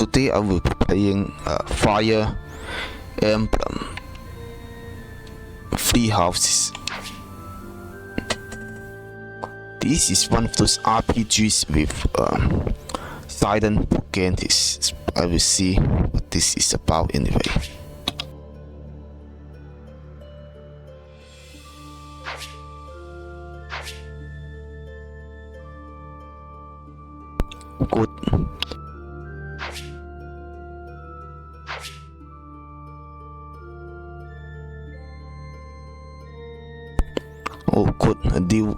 Today I will be playing Fire Emblem 3 Houses. This is one of those RPGs with silent protagonists. I will see what this is about anyway. Good. Oh, good. A deal.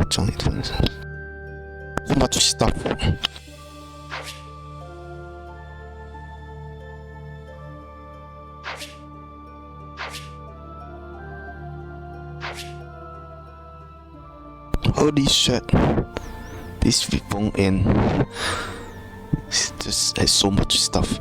So much stuff. Holy shit. This won't end. It just has so much stuff.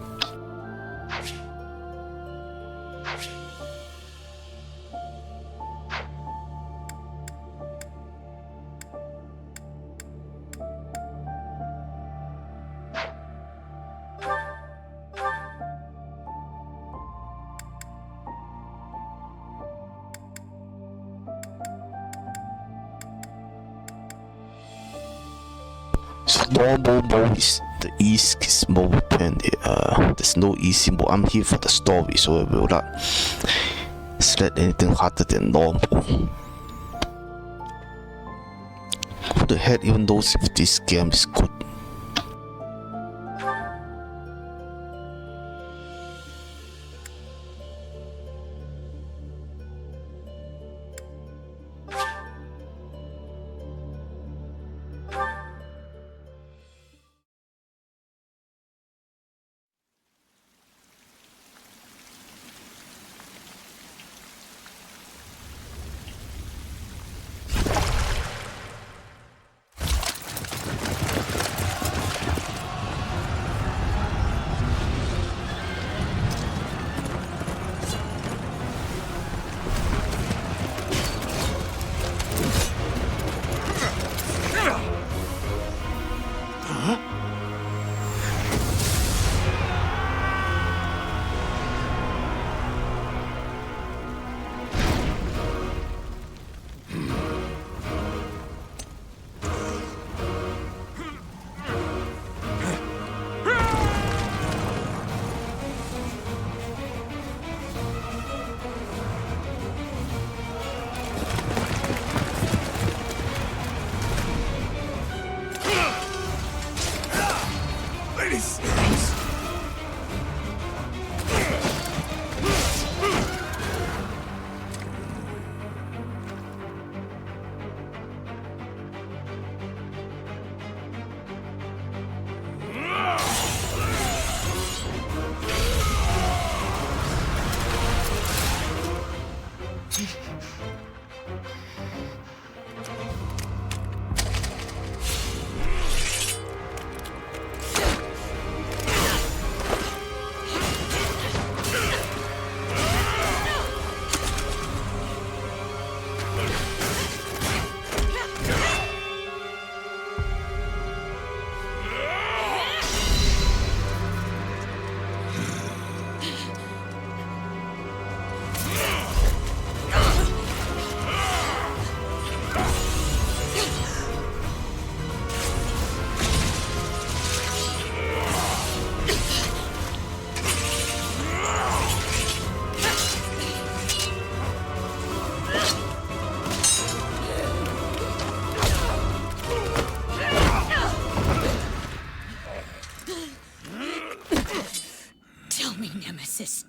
So normal mode is the easy mode, and there's no easy mode. I'm here for the story, so I will not select anything harder than normal. Who the heck even knows if this game is good?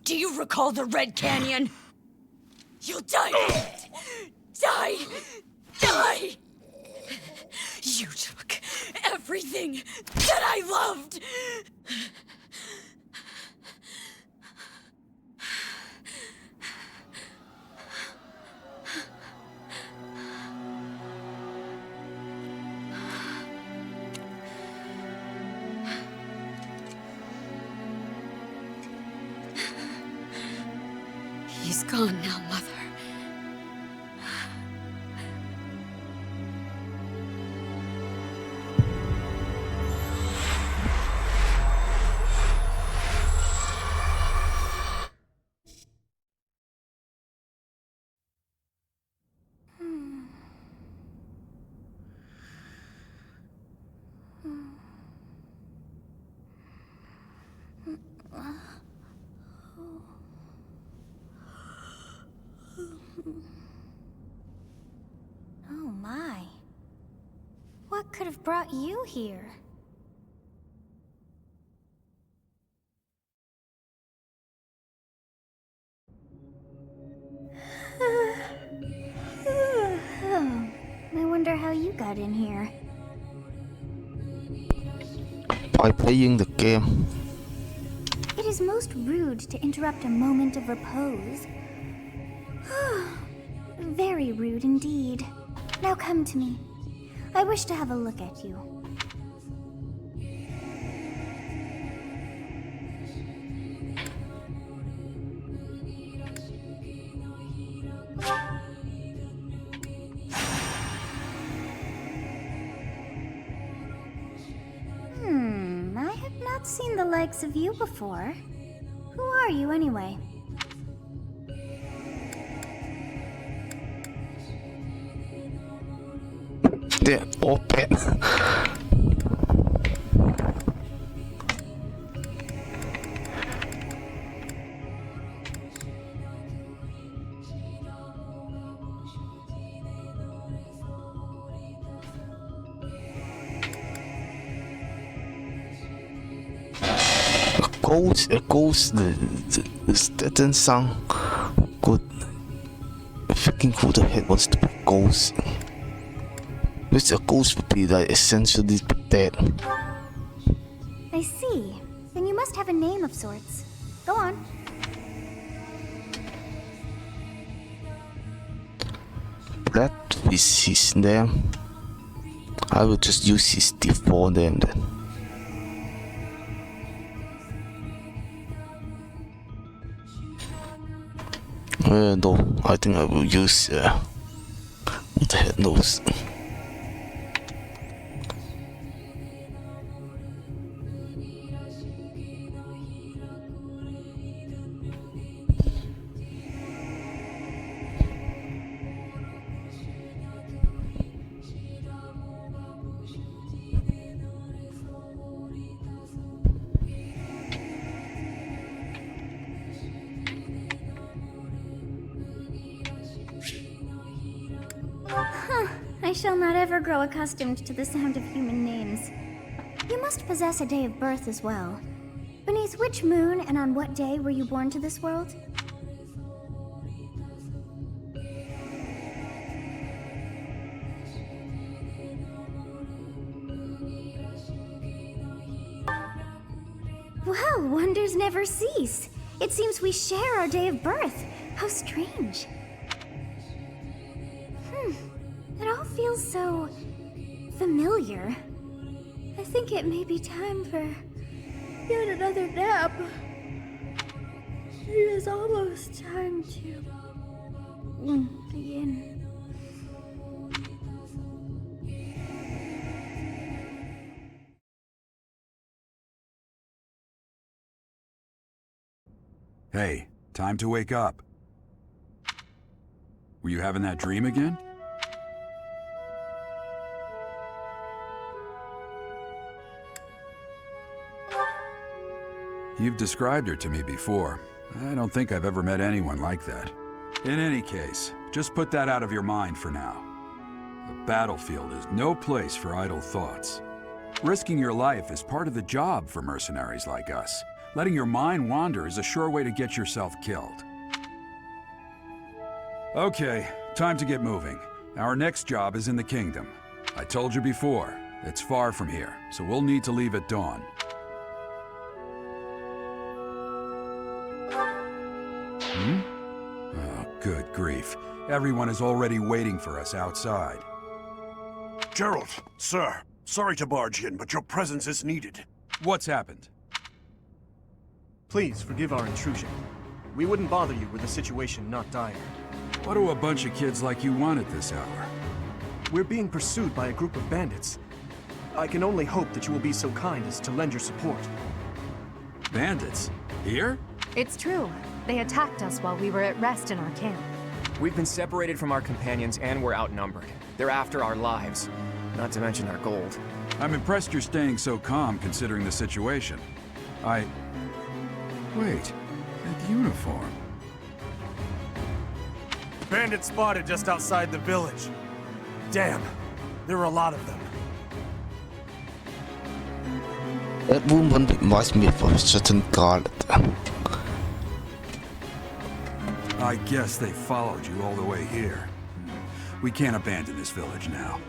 Do you recall the Red Canyon? You'll die! Die! Die! You took everything that I loved! He's gone now, Mother. have brought you here? Oh, I wonder how you got in here. By playing the game. It is most rude to interrupt a moment of repose. Very rude indeed. Now come to me. I wish to have a look at you. I have not seen the likes of you before. Who are you anyway? They're open. A ghost, that doesn't sound good. Freaking who the heck wants to be a ghost? Which a ghost would be like essentially dead. I see. Then you must have a name of sorts. Go on. That is his name. I will just use his default name then. No, I think I will use what the heck knows. I shall not ever grow accustomed to the sound of human names. You must possess a day of birth as well. Beneath which moon and on what day were you born to this world? Well, wonders never cease. It seems we share our day of birth. How strange. It all feels so familiar. I think it may be time for yet another nap. It is almost time to begin. Hey, time to wake up. Were you having that dream again? You've described her to me before. I don't think I've ever met anyone like that. In any case, just put that out of your mind for now. The battlefield is no place for idle thoughts. Risking your life is part of the job for mercenaries like us. Letting your mind wander is a sure way to get yourself killed. Okay, time to get moving. Our next job is in the kingdom. I told you before, it's far from here, so we'll need to leave at dawn. Oh, good grief. Everyone is already waiting for us outside. Gerald, sir, sorry to barge in, but your presence is needed. What's happened? Please forgive our intrusion. We wouldn't bother you were the situation not dire. What do a bunch of kids like you want at this hour? We're being pursued by a group of bandits. I can only hope that you will be so kind as to lend your support. Bandits? Here? It's true. They attacked us while we were at rest in our camp. We've been separated from our companions and we're outnumbered. They're after our lives, not to mention our gold. I'm impressed you're staying so calm considering the situation. Wait, that uniform. Bandits spotted just outside the village. Damn, there are a lot of them. That woman reminds me of a certain garlic. I guess they followed you all the way here. We can't abandon this village now.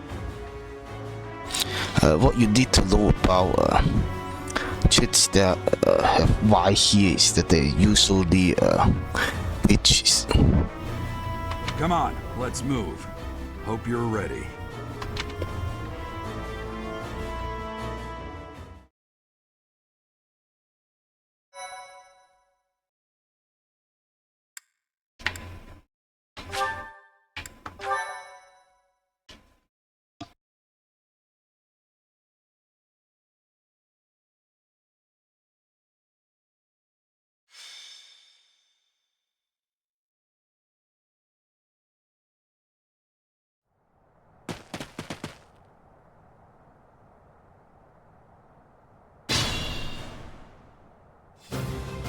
What you need to know about chits that have white here is that they usually witches. Come on, let's move. Hope you're ready.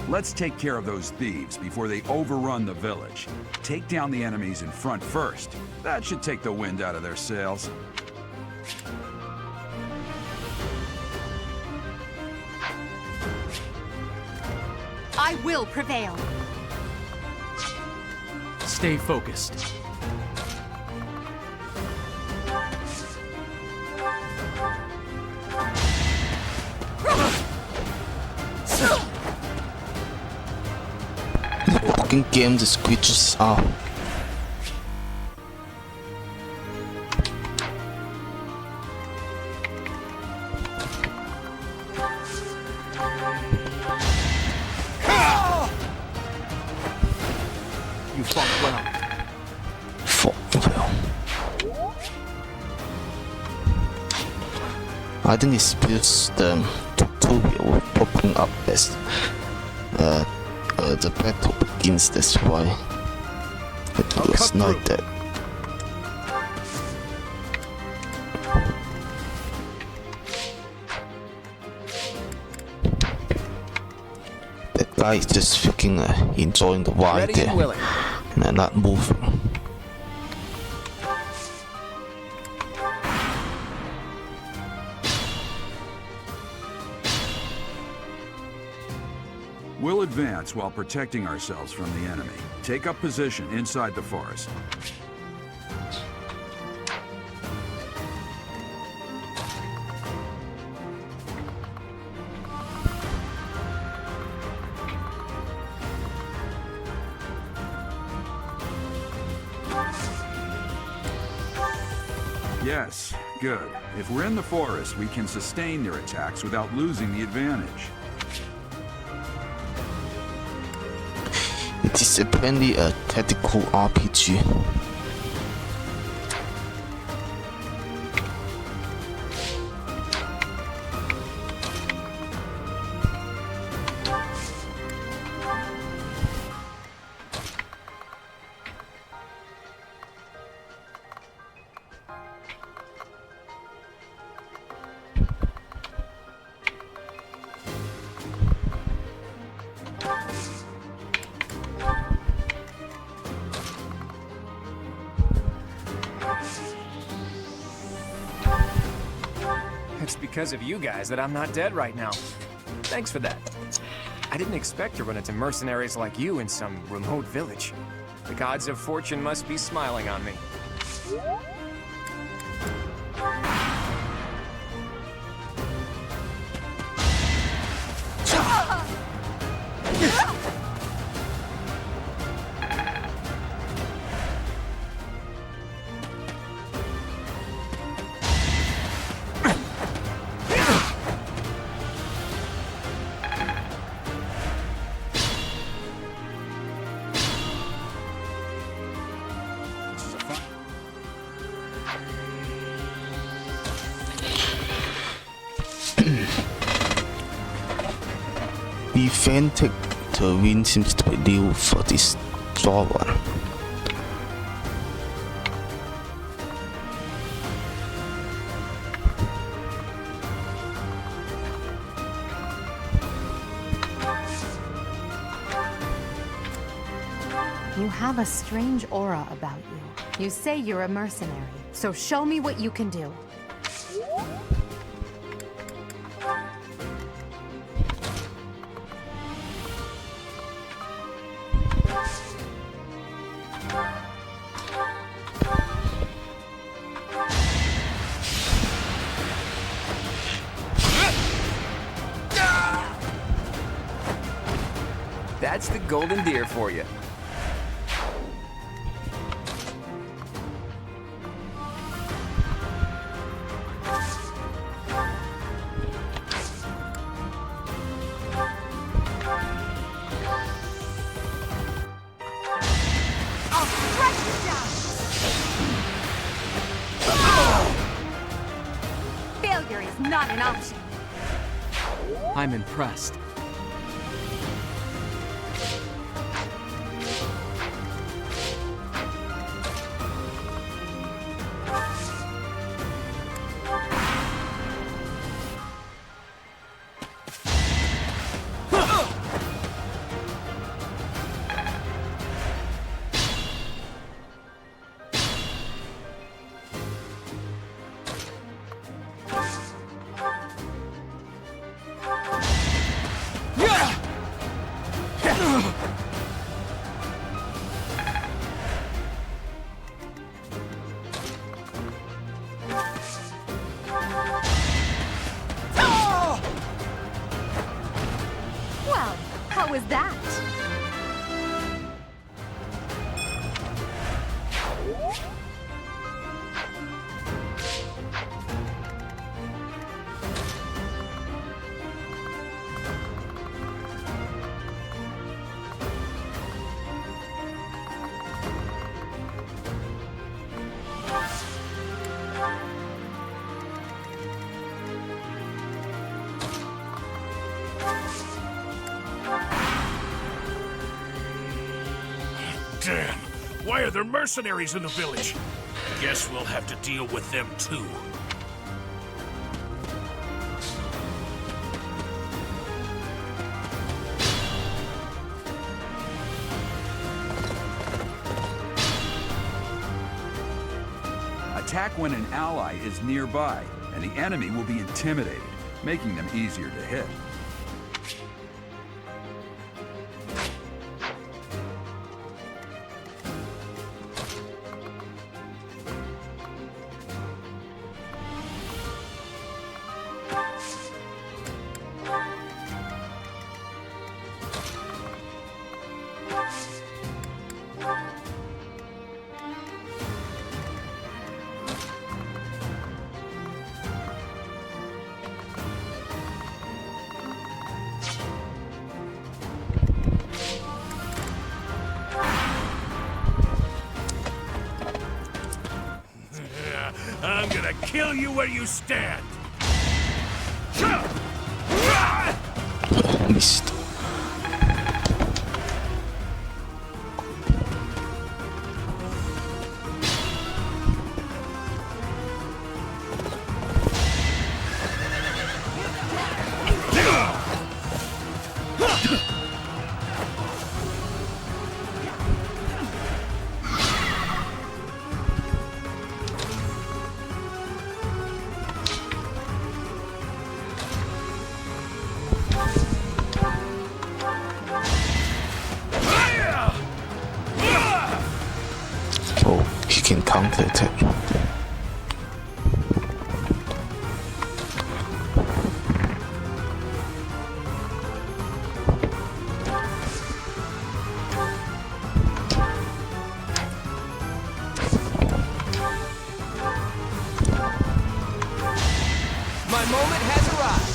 Let's take care of those thieves before they overrun the village. Take down the enemies in front first. That should take the wind out of their sails. I will prevail. Stay focused. Fucking game the creatures are. You fought well. I think it's because the tutorial popping up as the battle begins, that's why it looks like that. That guy is just freaking enjoying the ride Ready there and willing. and not moving. We'll advance while protecting ourselves from the enemy. Take up position inside the forest. Yes, good. If we're in the forest, we can sustain their attacks without losing the advantage. It is apparently a tactical RPG. It's because of you guys that I'm not dead right now. Thanks for that. I didn't expect to run into mercenaries like you in some remote village. The gods of fortune must be smiling on me. The frantic terrain seems to be new for this draw one. You have a strange aura about you. You say you're a mercenary, so show me what you can do. That's the golden deer for you. I'll strike you down! Failure is not an option. I'm impressed. Well, how was that? Damn! Why are there mercenaries in the village? Guess we'll have to deal with them too. Attack when an ally is nearby, and the enemy will be intimidated, making them easier to hit. I'm gonna kill you where you stand! Missed. Oh, he can counter attack. My moment has arrived.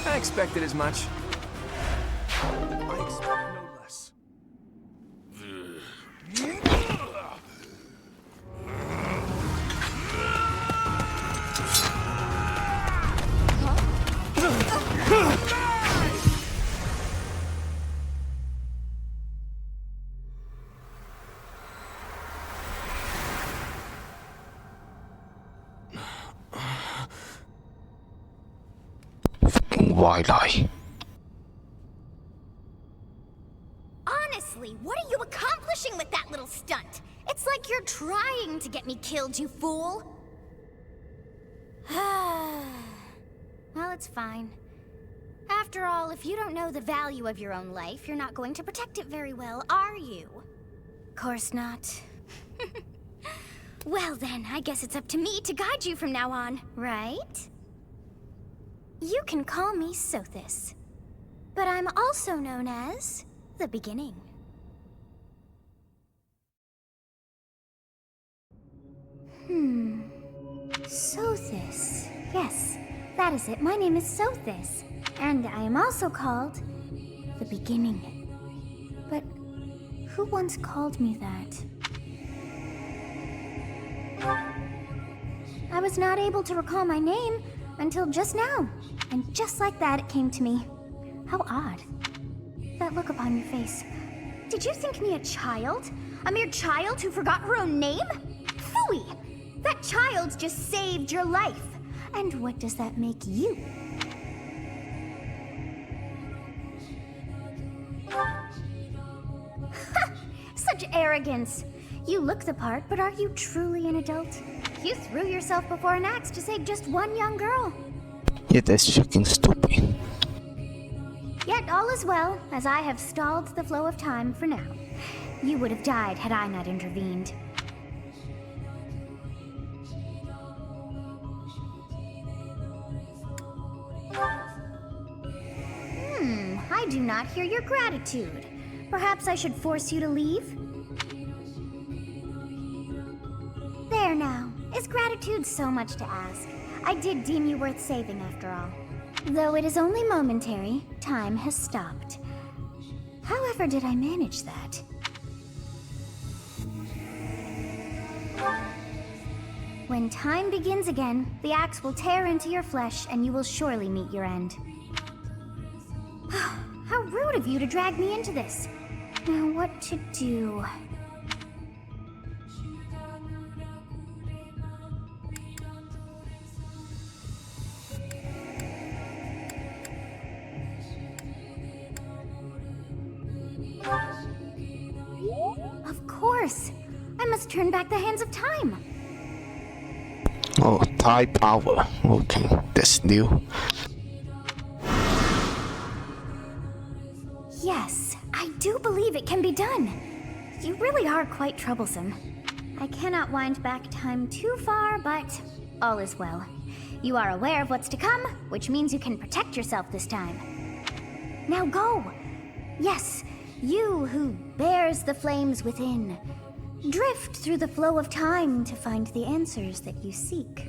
I expected as much. I expect no less. Why lie? Honestly, what are you accomplishing with that little stunt? It's like you're trying to get me killed, you fool. Well, it's fine. After all, if you don't know the value of your own life, you're not going to protect it very well, are you? Course not. Well then, I guess it's up to me to guide you from now on, right? You can call me Sothis, but I'm also known as the Beginning. Sothis. Yes, that is it. My name is Sothis, and I am also called the Beginning. But who once called me that? I was not able to recall my name until just now, and just like that it came to me. How odd. That look upon your face. Did you think me a child? A mere child who forgot her own name? Phooey! That child just saved your life. And what does that make you? Such arrogance! You look the part, but are you truly an adult? You threw yourself before an axe to save just one young girl. Yeah, that's fucking stupid. Yet all is well, as I have stalled the flow of time for now. You would have died had I not intervened. I do not hear your gratitude. Perhaps I should force you to leave? There now. Is gratitude so much to ask? I did deem you worth saving after all. Though it is only momentary, time has stopped. However did I manage that? When time begins again, the axe will tear into your flesh and you will surely meet your end. How rude of you to drag me into this. Now what to do? Of course! I must turn back the hands of time! Oh, Thai power. Okay, that's new. Yes, I do believe it can be done. You really are quite troublesome. I cannot wind back time too far, but all is well. You are aware of what's to come, which means you can protect yourself this time. Now go! Yes, you who bears the flames within. Drift through the flow of time to find the answers that you seek.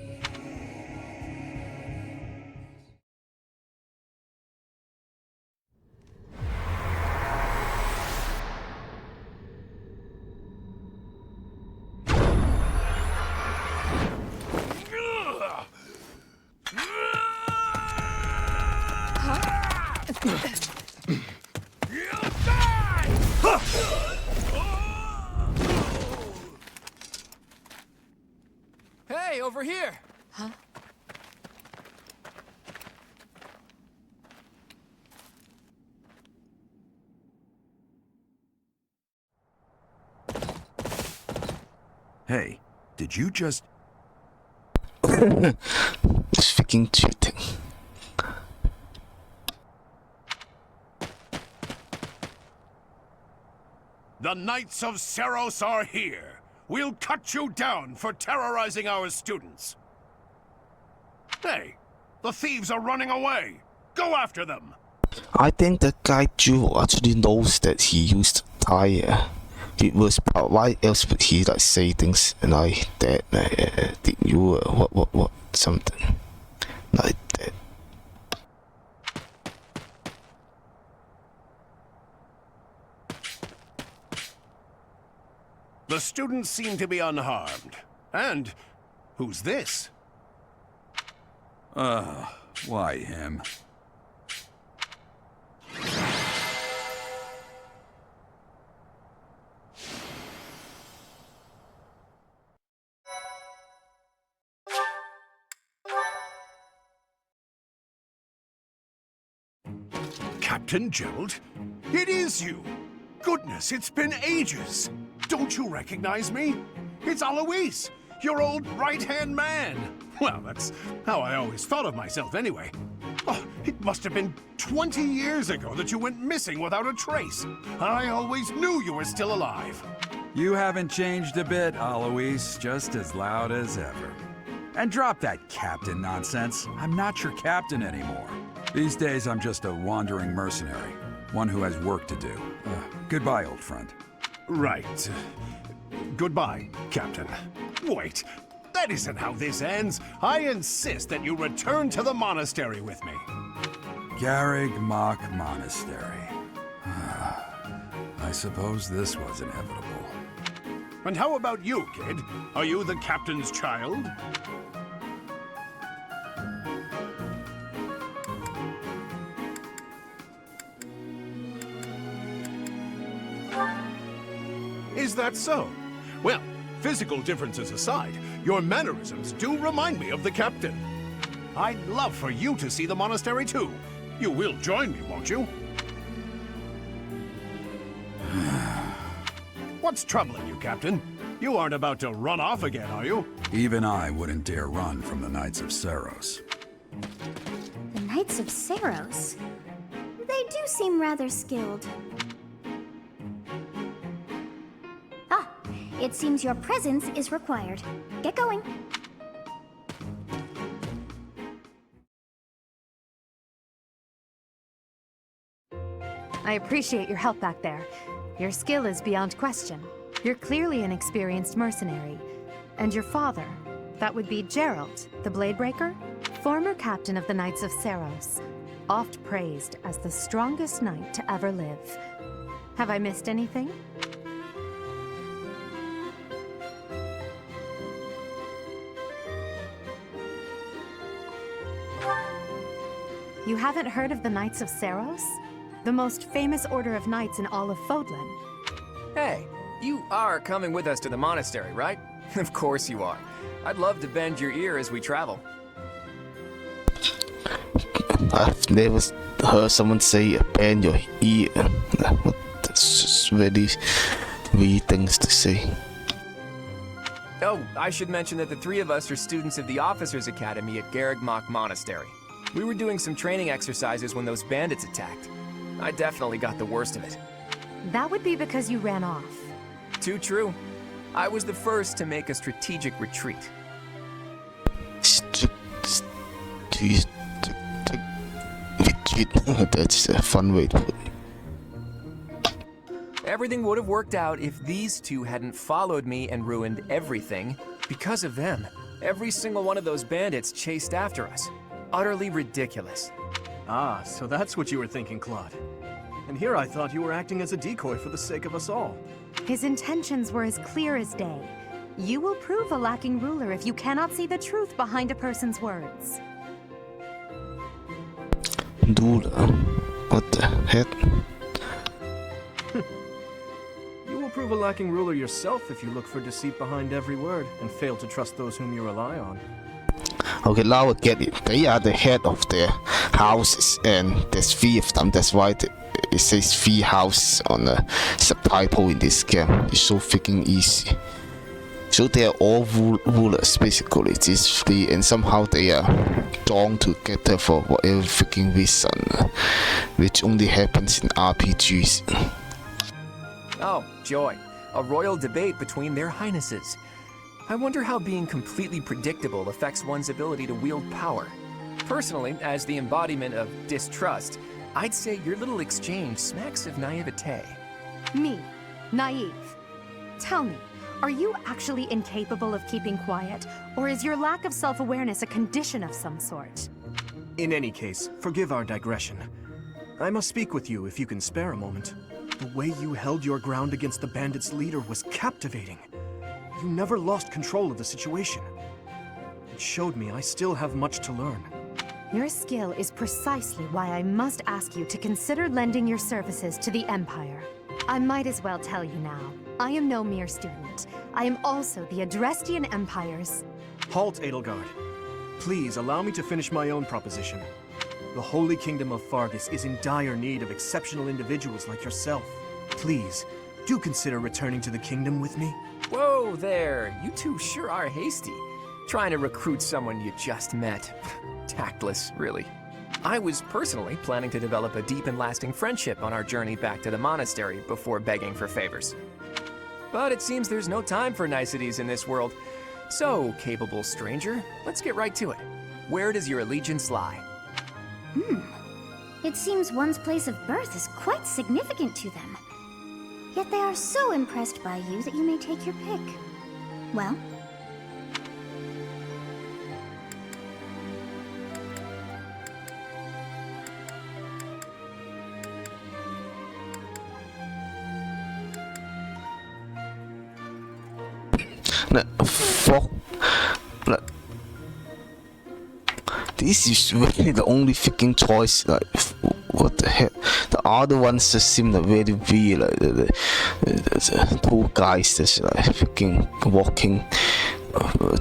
Hey, over here! Hey, did you just... It's fucking cheating. The Knights of Seros are here. We'll cut you down for terrorizing our students. Hey, the thieves are running away. Go after them. I think the guy Jewel actually knows that he used Thai. It was why else would he like say things like that? Did you what something like that? The students seem to be unharmed. And who's this? Why him? Captain Gerald? It is you! Goodness, it's been ages! Don't you recognize me? It's Alois, your old right-hand man! Well, that's how I always thought of myself anyway. Oh, it must have been 20 years ago that you went missing without a trace. I always knew you were still alive. You haven't changed a bit, Alois, just as loud as ever. And drop that captain nonsense. I'm not your captain anymore. These days, I'm just a wandering mercenary, one who has work to do. Goodbye, old friend. Right. Goodbye, Captain. Wait, that isn't how this ends. I insist that you return to the monastery with me. Garreg Mach Monastery. I suppose this was inevitable. And how about you, kid? Are you the captain's child? Is that so? Well, physical differences aside, your mannerisms do remind me of the captain. I'd love for you to see the monastery too. You will join me, won't you? What's troubling you, Captain? You aren't about to run off again, are you? Even I wouldn't dare run from the Knights of Saros. The Knights of Saros? They do seem rather skilled. Ah, it seems your presence is required. Get going. I appreciate your help back there. Your skill is beyond question. You're clearly an experienced mercenary. And your father, that would be Geralt, the Bladebreaker, former captain of the Knights of Saros, oft praised as the strongest knight to ever live. Have I missed anything? You haven't heard of the Knights of Saros? The most famous order of knights in all of Fodlan. Hey, you are coming with us to the monastery, right? Of course you are. I'd love to bend your ear as we travel. I've never heard someone say bend your ear. That's just really weird things to say. Oh, I should mention that the three of us are students of the Officers' Academy at Garreg Mach Monastery. We were doing some training exercises when those bandits attacked. I definitely got the worst of it. That would be because you ran off. Too true. I was the first to make a strategic retreat. That's a fun way to put it. Everything would have worked out if these two hadn't followed me and ruined everything. Because of them, every single one of those bandits chased after us. Utterly ridiculous. Ah, so that's what you were thinking, Claude. And here I thought you were acting as a decoy for the sake of us all. His intentions were as clear as day. You will prove a lacking ruler if you cannot see the truth behind a person's words. Dude, what the heck? You will prove a lacking ruler yourself if you look for deceit behind every word and fail to trust those whom you rely on. Okay, now I get it. They are the head of their houses, and there's 3 of them. That's why it says 3 houses on the subtitle in this game. It's so freaking easy. So they are all rulers, basically. These 3, and somehow they are drawn together for whatever freaking reason, which only happens in RPGs. Oh, joy. A royal debate between their highnesses. I wonder how being completely predictable affects one's ability to wield power. Personally, as the embodiment of distrust, I'd say your little exchange smacks of naivete. Me, naive. Tell me, are you actually incapable of keeping quiet, or is your lack of self-awareness a condition of some sort? In any case, forgive our digression. I must speak with you if you can spare a moment. The way you held your ground against the bandits' leader was captivating. You never lost control of the situation. It showed me I still have much to learn. Your skill is precisely why I must ask you to consider lending your services to the Empire. I might as well tell you now. I am no mere student. I am also the Adrestian Empire's... Halt, Edelgard. Please allow me to finish my own proposition. The Holy Kingdom of Fargus is in dire need of exceptional individuals like yourself. Please, do consider returning to the kingdom with me. Whoa there, you two sure are hasty. Trying to recruit someone you just met. Tactless, really. I was personally planning to develop a deep and lasting friendship on our journey back to the monastery before begging for favors. But it seems there's no time for niceties in this world. So, capable stranger, let's get right to it. Where does your allegiance lie? It seems one's place of birth is quite significant to them. Yet they are so impressed by you that you may take your pick. Well, Like, fuck. Like, this is really the only freaking choice. Like, what the heck? The other ones just seem like very weird. Like the two guys that's like freaking walking.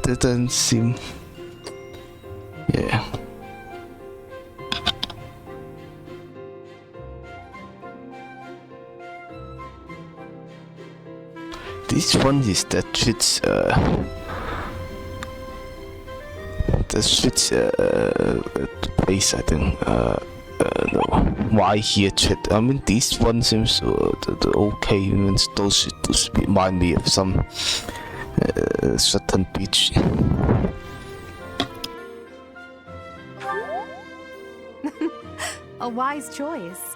That doesn't seem. Yeah. This one is that fits place, I think. No, why here chat? I mean, this one seems okay. Even those remind me of some certain beach. A wise choice.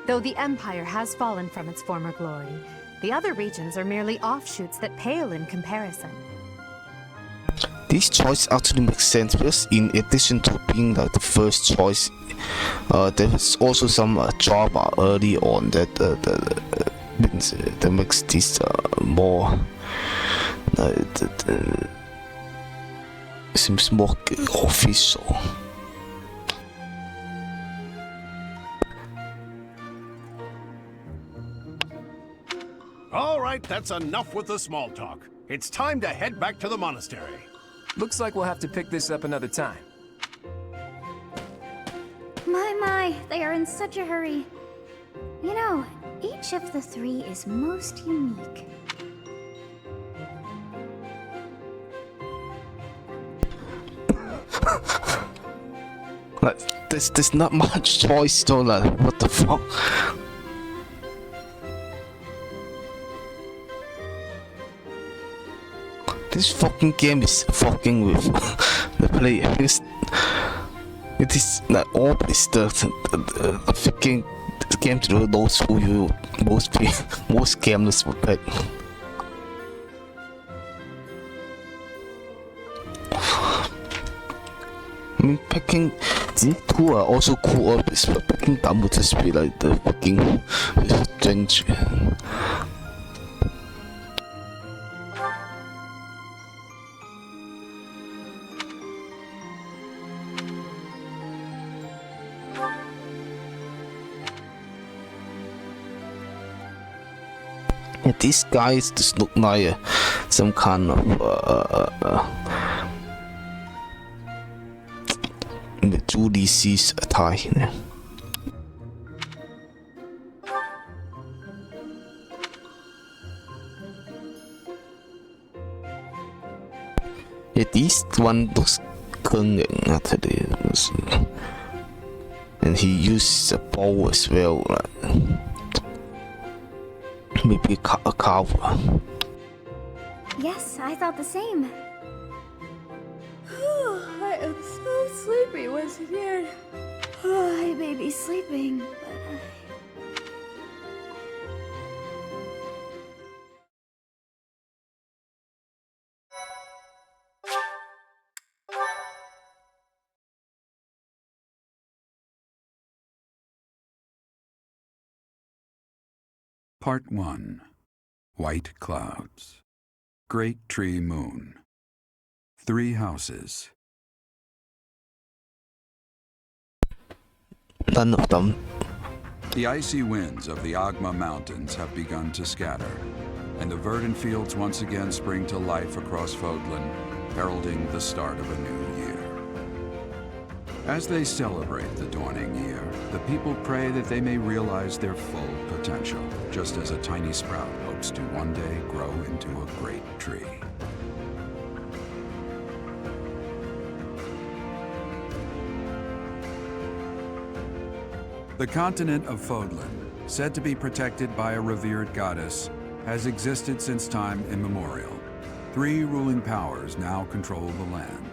Though the Empire has fallen from its former glory, the other regions are merely offshoots that pale in comparison. This choice actually makes sense because in addition to being like the first choice, there is also some drama early on that that makes this more seems more official. All right, that's enough with the small talk. It's time to head back to the monastery. Looks like we'll have to pick this up another time. my, they are in such a hurry. You know, each of the three is most unique. Like, there's not much choice though, like, what the fuck? This fucking game is fucking with the player. It is like always the fucking game to those who you most gamers would pick. I mean, picking the two are also cool, but picking them would just be like the fucking strange. Yeah, these guys just look like some kind of Julie C's attire. Yeah, this one looks cunning actually, and he uses a bow as well. Maybe a cow. Yes, I thought the same. I am so sleepy once again. I may be sleeping, but Part 1. White Clouds. Great Tree Moon. 3 houses. None of them. The icy winds of the Agma Mountains have begun to scatter, and the verdant fields once again spring to life across Fodlan, heralding the start of a new year. As they celebrate the dawning year, the people pray that they may realize their full potential, just as a tiny sprout hopes to one day grow into a great tree. The continent of Fodlan, said to be protected by a revered goddess, has existed since time immemorial. 3 ruling powers now control the land.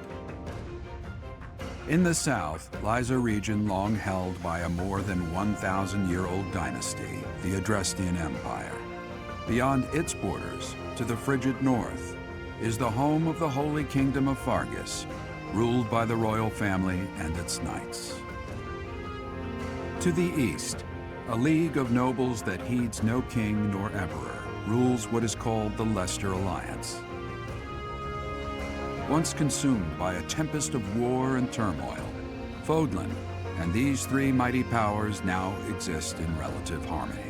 In the south lies a region long held by a more than 1,000-year-old dynasty, the Adrestian Empire. Beyond its borders, to the frigid north, is the home of the Holy Kingdom of Fargus, ruled by the royal family and its knights. To the east, a league of nobles that heeds no king nor emperor rules what is called the Leicester Alliance. Once consumed by a tempest of war and turmoil, Fodlan and these 3 mighty powers now exist in relative harmony.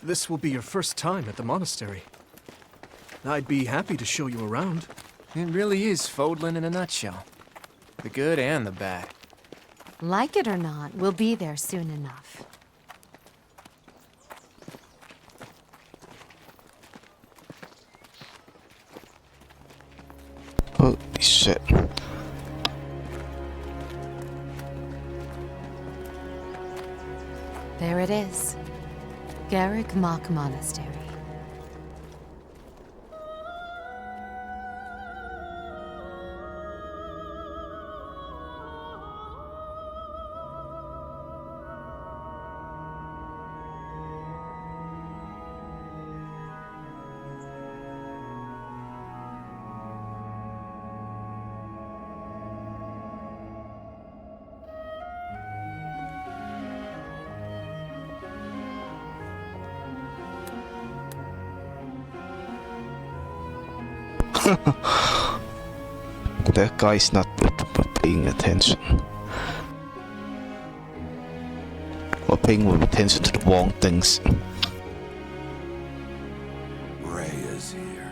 This will be your first time at the monastery. I'd be happy to show you around. It really is Fodlan in a nutshell. The good and the bad. Like it or not, we'll be there soon enough. Holy shit. There it is. Garrick Mock Monastery. That guy's not paying attention. Or paying attention to the wrong things. Rhea's here.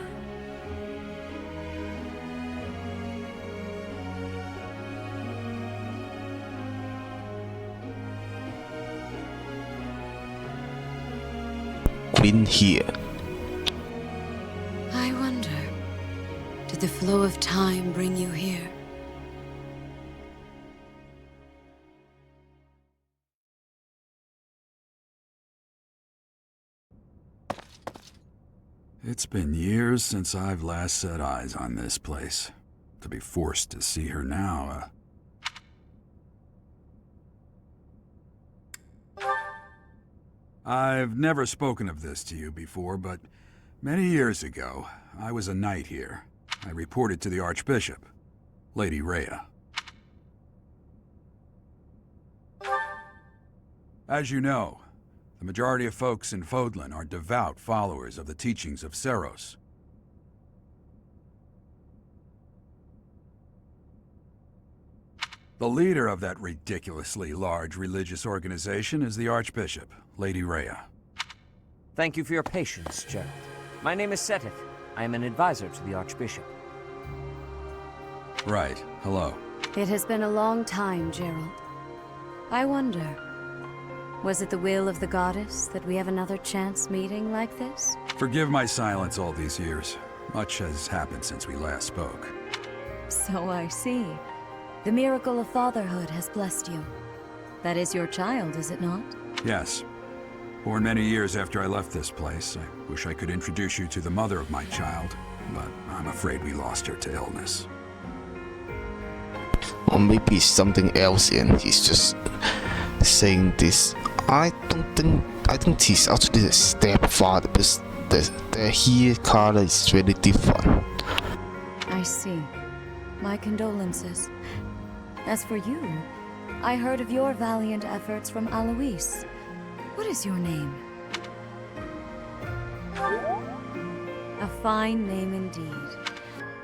Queen here. I wonder, did the flow of time bring you here? It's been years since I've last set eyes on this place. To be forced to see her now, I've never spoken of this to you before, but many years ago, I was a knight here. I reported to the Archbishop, Lady Rhea. As you know, the majority of folks in Fodlan are devout followers of the teachings of Seros. The leader of that ridiculously large religious organization is the Archbishop, Lady Rhea. Thank you for your patience, Gerald. My name is Seteth. I am an advisor to the Archbishop. Right. Hello. It has been a long time, Gerald. I wonder, was it the will of the goddess that we have another chance meeting like this? Forgive my silence all these years. Much has happened since we last spoke. So I see. The miracle of fatherhood has blessed you. That is your child, is it not? Yes. Born many years after I left this place. I wish I could introduce you to the mother of my child, but I'm afraid we lost her to illness. Or maybe something else and he's just saying this. I think he's actually a stepfather, because the hair color is really different. I see. My condolences. As for you, I heard of your valiant efforts from Alois. What is your name? A fine name indeed.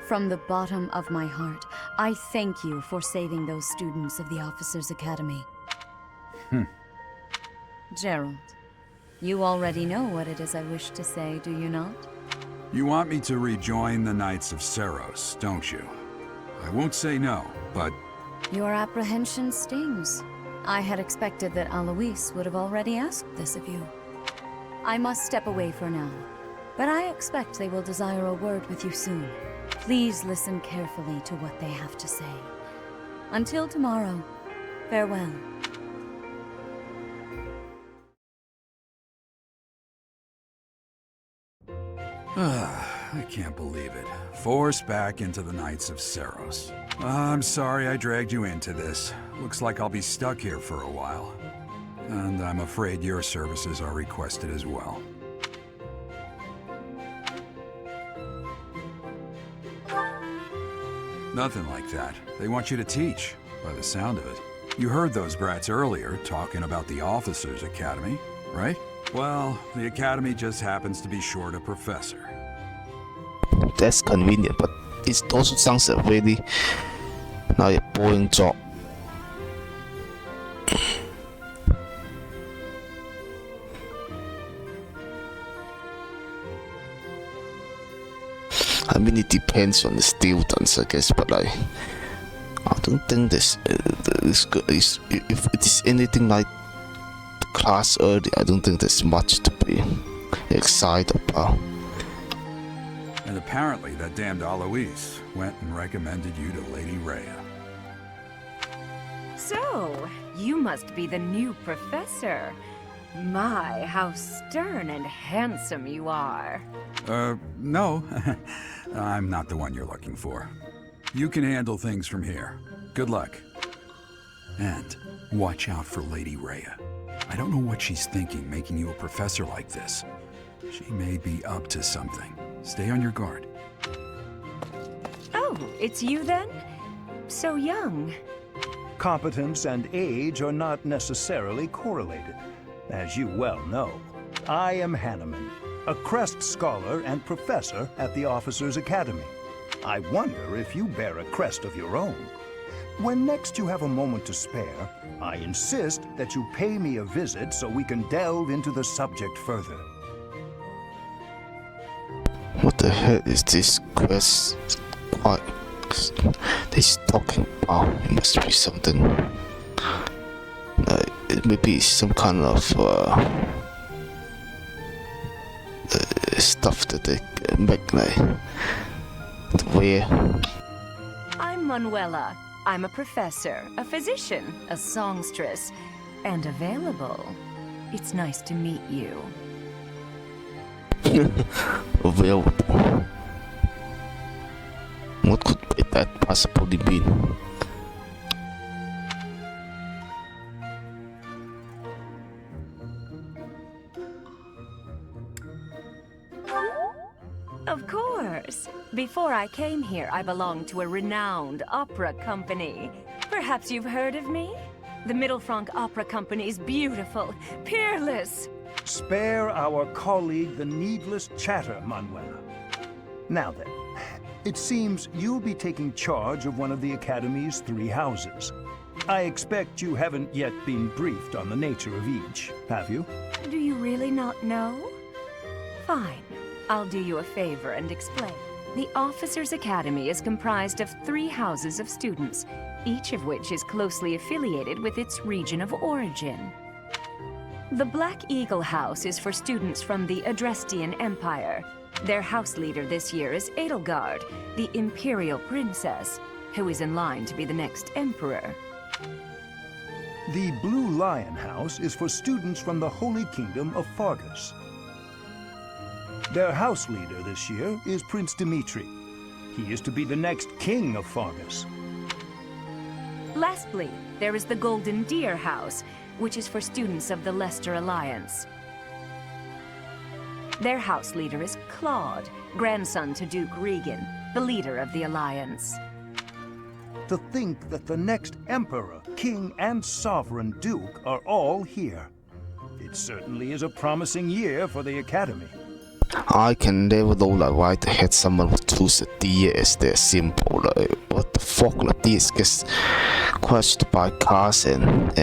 From the bottom of my heart, I thank you for saving those students of the Officers' Academy. Gerald, you already know what it is I wish to say, do you not? You want me to rejoin the Knights of Seros, don't you? I won't say no, but... Your apprehension stings. I had expected that Alois would have already asked this of you. I must step away for now. but I expect they will desire a word with you soon. Please listen carefully to what they have to say. Until tomorrow, farewell. I can't believe it. Forced back into the Knights of Seros. I'm sorry I dragged you into this. Looks like I'll be stuck here for a while. And I'm afraid your services are requested as well. Nothing like that. They want you to teach, by the sound of it. You heard those brats earlier talking about the Officers' Academy, right? Well, the Academy just happens to be short a professor. That's convenient, but it also sounds like really like a boring job. I mean, it depends on the students, I guess, but I don't think this is good. If it is anything like the class early, I don't think there's much to be excited about. And apparently that damned Alois went and recommended you to Lady Rhea. So, you must be the new professor. My, how stern and handsome you are. No. I'm not the one you're looking for. You can handle things from here. Good luck. And watch out for Lady Rhea. I don't know what she's thinking making you a professor like this. She may be up to something. Stay on your guard. Oh, it's you then? So young. Competence and age are not necessarily correlated, as you well know. I am Hanneman, a Crest Scholar and Professor at the Officers' Academy. I wonder if you bear a crest of your own. When next you have a moment to spare, I insist that you pay me a visit so we can delve into the subject further. What the hell is this quest? What this talking about? It must be something. Maybe some kind of stuff that they make like wear. I'm Manuela. I'm a professor, a physician, a songstress, and available. It's nice to meet you. Available. What could that possibly mean? Of course. Before I came here, I belonged to a renowned opera company. Perhaps you've heard of me? The Mittelfranc Opera Company is beautiful, peerless. Spare our colleague the needless chatter, Manuela. Now then, it seems you'll be taking charge of one of the Academy's 3 houses. I expect you haven't yet been briefed on the nature of each, have you? Do you really not know? Fine. I'll do you a favor and explain. The Officers' Academy is comprised of 3 houses of students, each of which is closely affiliated with its region of origin. The Black Eagle House is for students from the Adrestian Empire. Their house leader this year is Edelgard, the Imperial Princess, who is in line to be the next Emperor. The Blue Lion House is for students from the Holy Kingdom of Fargus. Their house leader this year is Prince Dimitri. He is to be the next king of Fargus. Lastly, there is the Golden Deer House, which is for students of the Leicester Alliance. Their house leader is Claude, grandson to Duke Regan, the leader of the Alliance. To think that the next Emperor, King, and Sovereign Duke are all here. It certainly is a promising year for the Academy. I can never know like why the heck someone would choose a deer as their symbol. Like, what the fuck, like deers gets crushed by cars and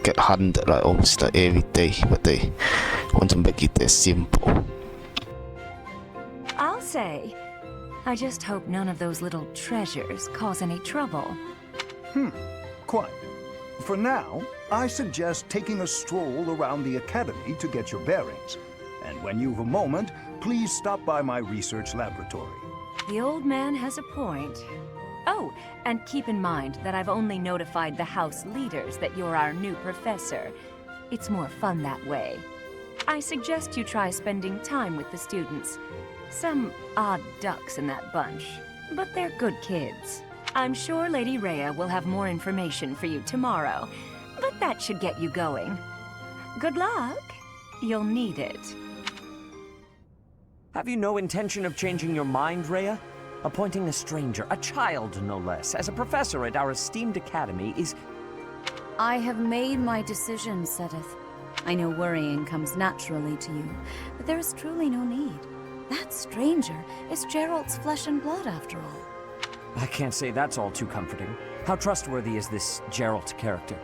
get hunted like almost like every day, but they want to make it their symbol. I'll say, I just hope none of those little treasures cause any trouble. Quite. For now, I suggest taking a stroll around the Academy to get your bearings. And when you've a moment, please stop by my research laboratory. The old man has a point. Oh, and keep in mind that I've only notified the house leaders that you're our new professor. It's more fun that way. I suggest you try spending time with the students. Some odd ducks in that bunch, but they're good kids. I'm sure Lady Rhea will have more information for you tomorrow, but that should get you going. Good luck. You'll need it. Have you no intention of changing your mind, Rhea? Appointing a stranger, a child no less, as a professor at our esteemed academy is... I have made my decision, Sedith. I know worrying comes naturally to you, but there is truly no need. That stranger is Gerald's flesh and blood, after all. I can't say that's all too comforting. How trustworthy is this Gerald character?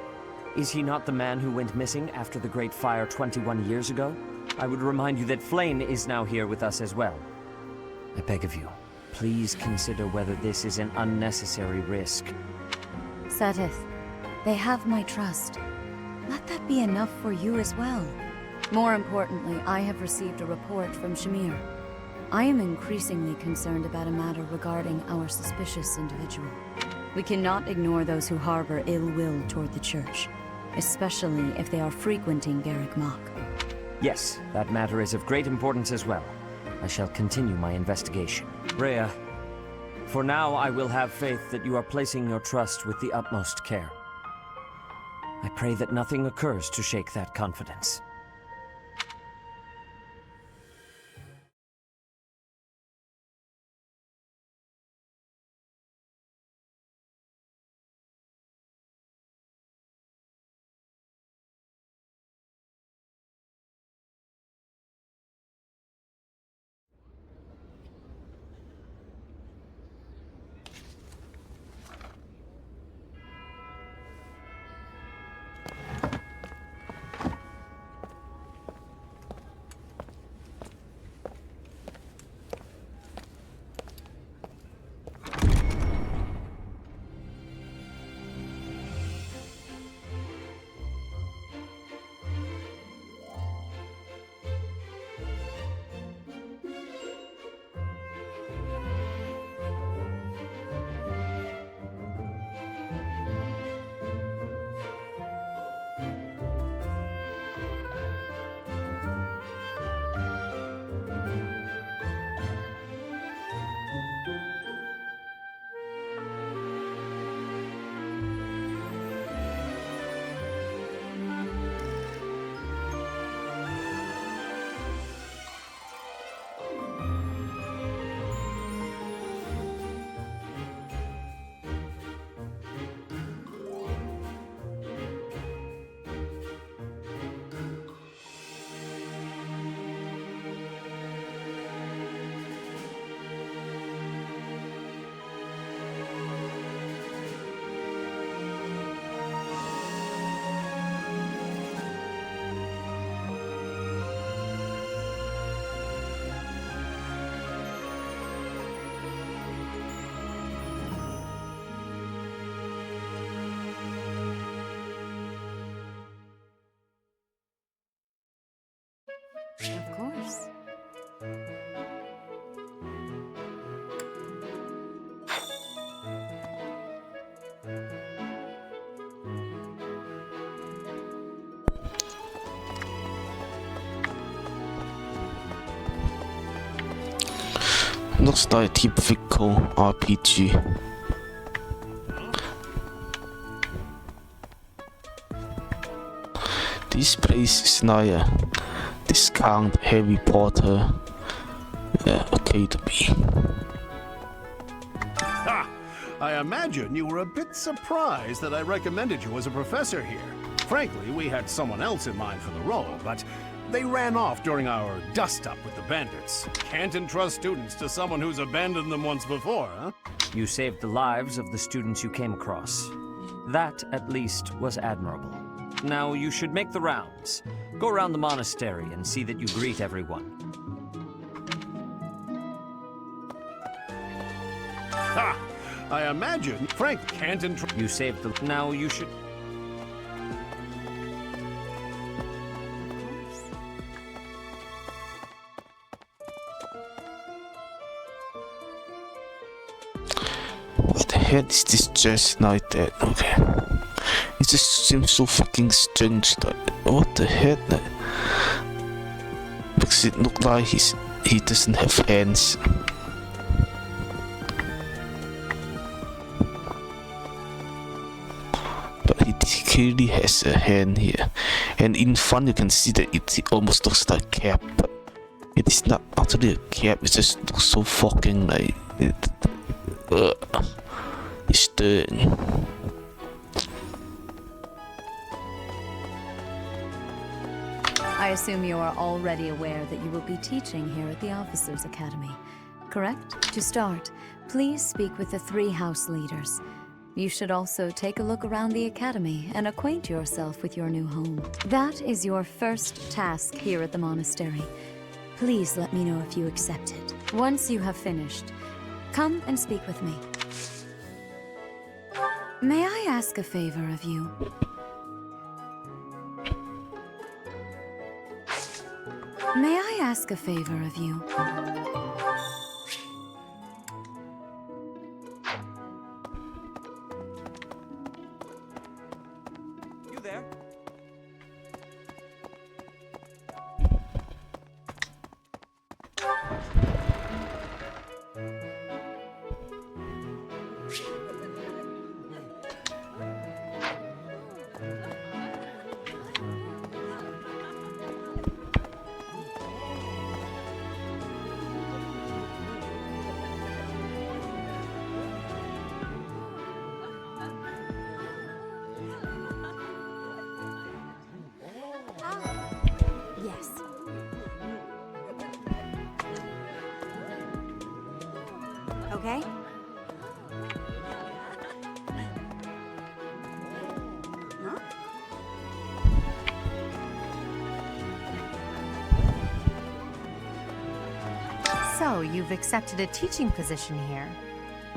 Is he not the man who went missing after the Great Fire 21 years ago? I would remind you that Flayn is now here with us as well. I beg of you, please consider whether this is an unnecessary risk. Sedith, they have my trust. Let that be enough for you as well. More importantly, I have received a report from Shamir. I am increasingly concerned about a matter regarding our suspicious individual. We cannot ignore those who harbor ill will toward the Church, especially if they are frequenting Garrick Mach. Yes, that matter is of great importance as well. I shall continue my investigation. Rhea, for now I will have faith that you are placing your trust with the utmost care. I pray that nothing occurs to shake that confidence. Of course. Looks like a typical RPG. This place is like a discount Harry Potter academy. Ha! I imagine you were a bit surprised that I recommended you as a professor here. Frankly, we had someone else in mind for the role, but they ran off during our dust-up with the bandits. Can't entrust students to someone who's abandoned them once before, huh? You saved the lives of the students you came across. That, at least, was admirable. Now you should make the rounds. Go around the monastery and see that you greet everyone. Ha! I imagine Frank can't entrust... You saved the... Now you should... hell is this just like that? Okay. It just seems so fucking strange. Like, what the hell? Like, because it looks like he doesn't have hands. But he clearly has a hand here. And in front you can see that it almost looks like a cap. But it is not actually a cap. It just looks so fucking like... It's stern. I assume you are already aware that you will be teaching here at the Officers' Academy, correct? To start, please speak with the 3 house leaders. You should also take a look around the academy and acquaint yourself with your new home. That is your first task here at the monastery. Please let me know if you accept it. Once you have finished, come and speak with me. May I ask a favor of you? May I ask a favor of you? You there? Yes. Okay? Huh? So, you've accepted a teaching position here.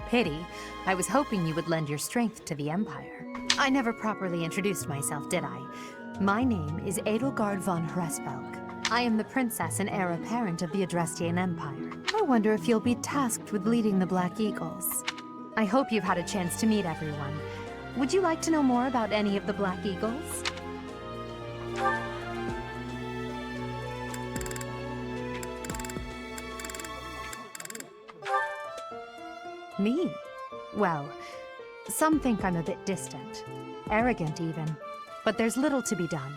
Pity. I was hoping you would lend your strength to the Empire. I never properly introduced myself, did I? My name is Edelgard von Hresvelg. I am the princess and heir apparent of the Adrestian Empire. I wonder if you'll be tasked with leading the Black Eagles. I hope you've had a chance to meet everyone. Would you like to know more about any of the Black Eagles? Me? Well, some think I'm a bit distant, arrogant even, but there's little to be done.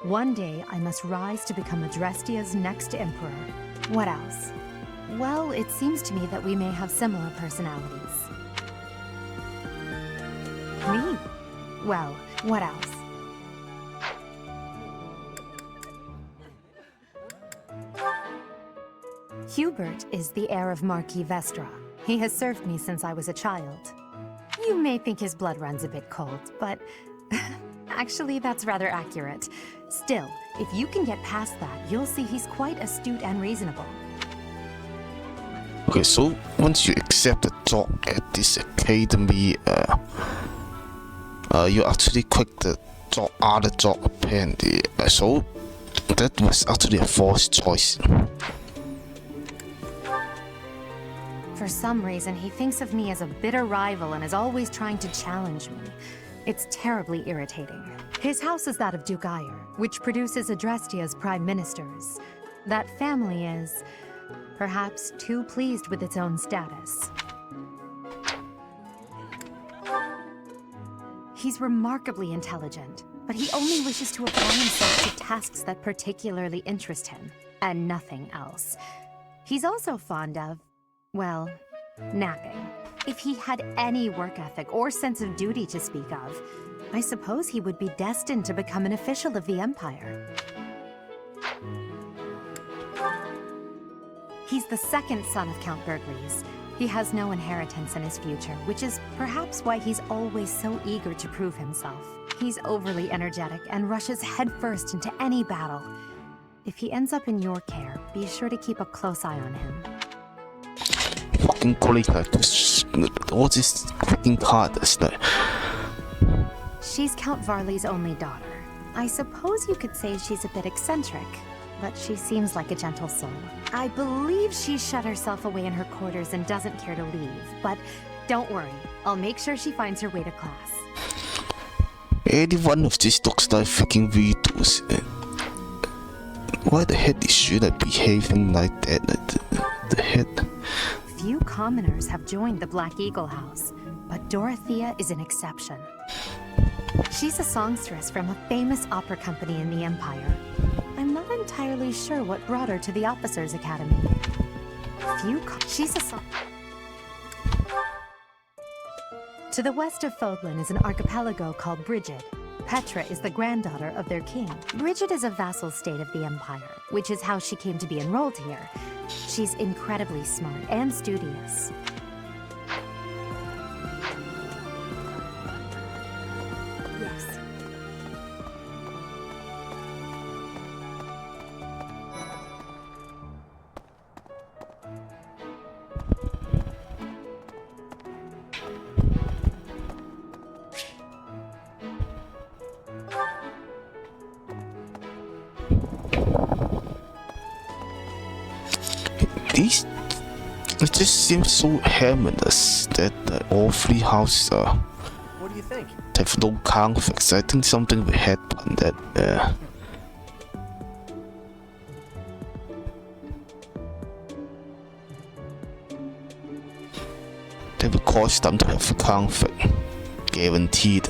One day I must rise to become Adrestia's next emperor. What else? Well, it seems to me that we may have similar personalities. Me? Well, what else? Hubert is the heir of Marquis Vestra. He has served me since I was a child. You may think his blood runs a bit cold, but actually that's rather accurate. Still, if you can get past that, you'll see he's quite astute and reasonable. Okay, so once you accept the job at this academy, you actually quit the job, other job apparently. So that was actually a forced choice. For some reason, he thinks of me as a bitter rival and is always trying to challenge me. It's terribly irritating. His house is that of Duke Ayer, which produces Adrestia's prime ministers. That family is, perhaps, too pleased with its own status. He's remarkably intelligent, but he only wishes to apply himself to tasks that particularly interest him, and nothing else. He's also fond of, well, napping. If he had any work ethic or sense of duty to speak of, I suppose he would be destined to become an official of the Empire. He's the second son of Count Burgles. He has no inheritance in his future, which is perhaps why he's always so eager to prove himself. He's overly energetic and rushes headfirst into any battle. If he ends up in your care, be sure to keep a close eye on him. Fucking calling her all this freaking card is like. She's Count Varley's only daughter. I suppose you could say she's a bit eccentric, but she seems like a gentle soul. I believe she shut herself away in her quarters and doesn't care to leave, but Don't worry, I'll make sure she finds her way to class. Any one of these looks like freaking Vito's. Why the heck is she like behaving like that? The heck? Few commoners have joined the Black Eagle House, but Dorothea is an exception. She's a songstress from a famous opera company in the Empire. I'm not entirely sure what brought her to the Officers' Academy. She's a song. To the west of Fodlan is an archipelago called Brigid. Petra is the granddaughter of their king. Brigid is a vassal state of the Empire, which is how she came to be enrolled here. She's incredibly smart and studious. Yes. These, it just seems so harmless that all three houses are. What do you think? Have no conflicts. I think something will happen that that will cause them to have a conflict. Guaranteed.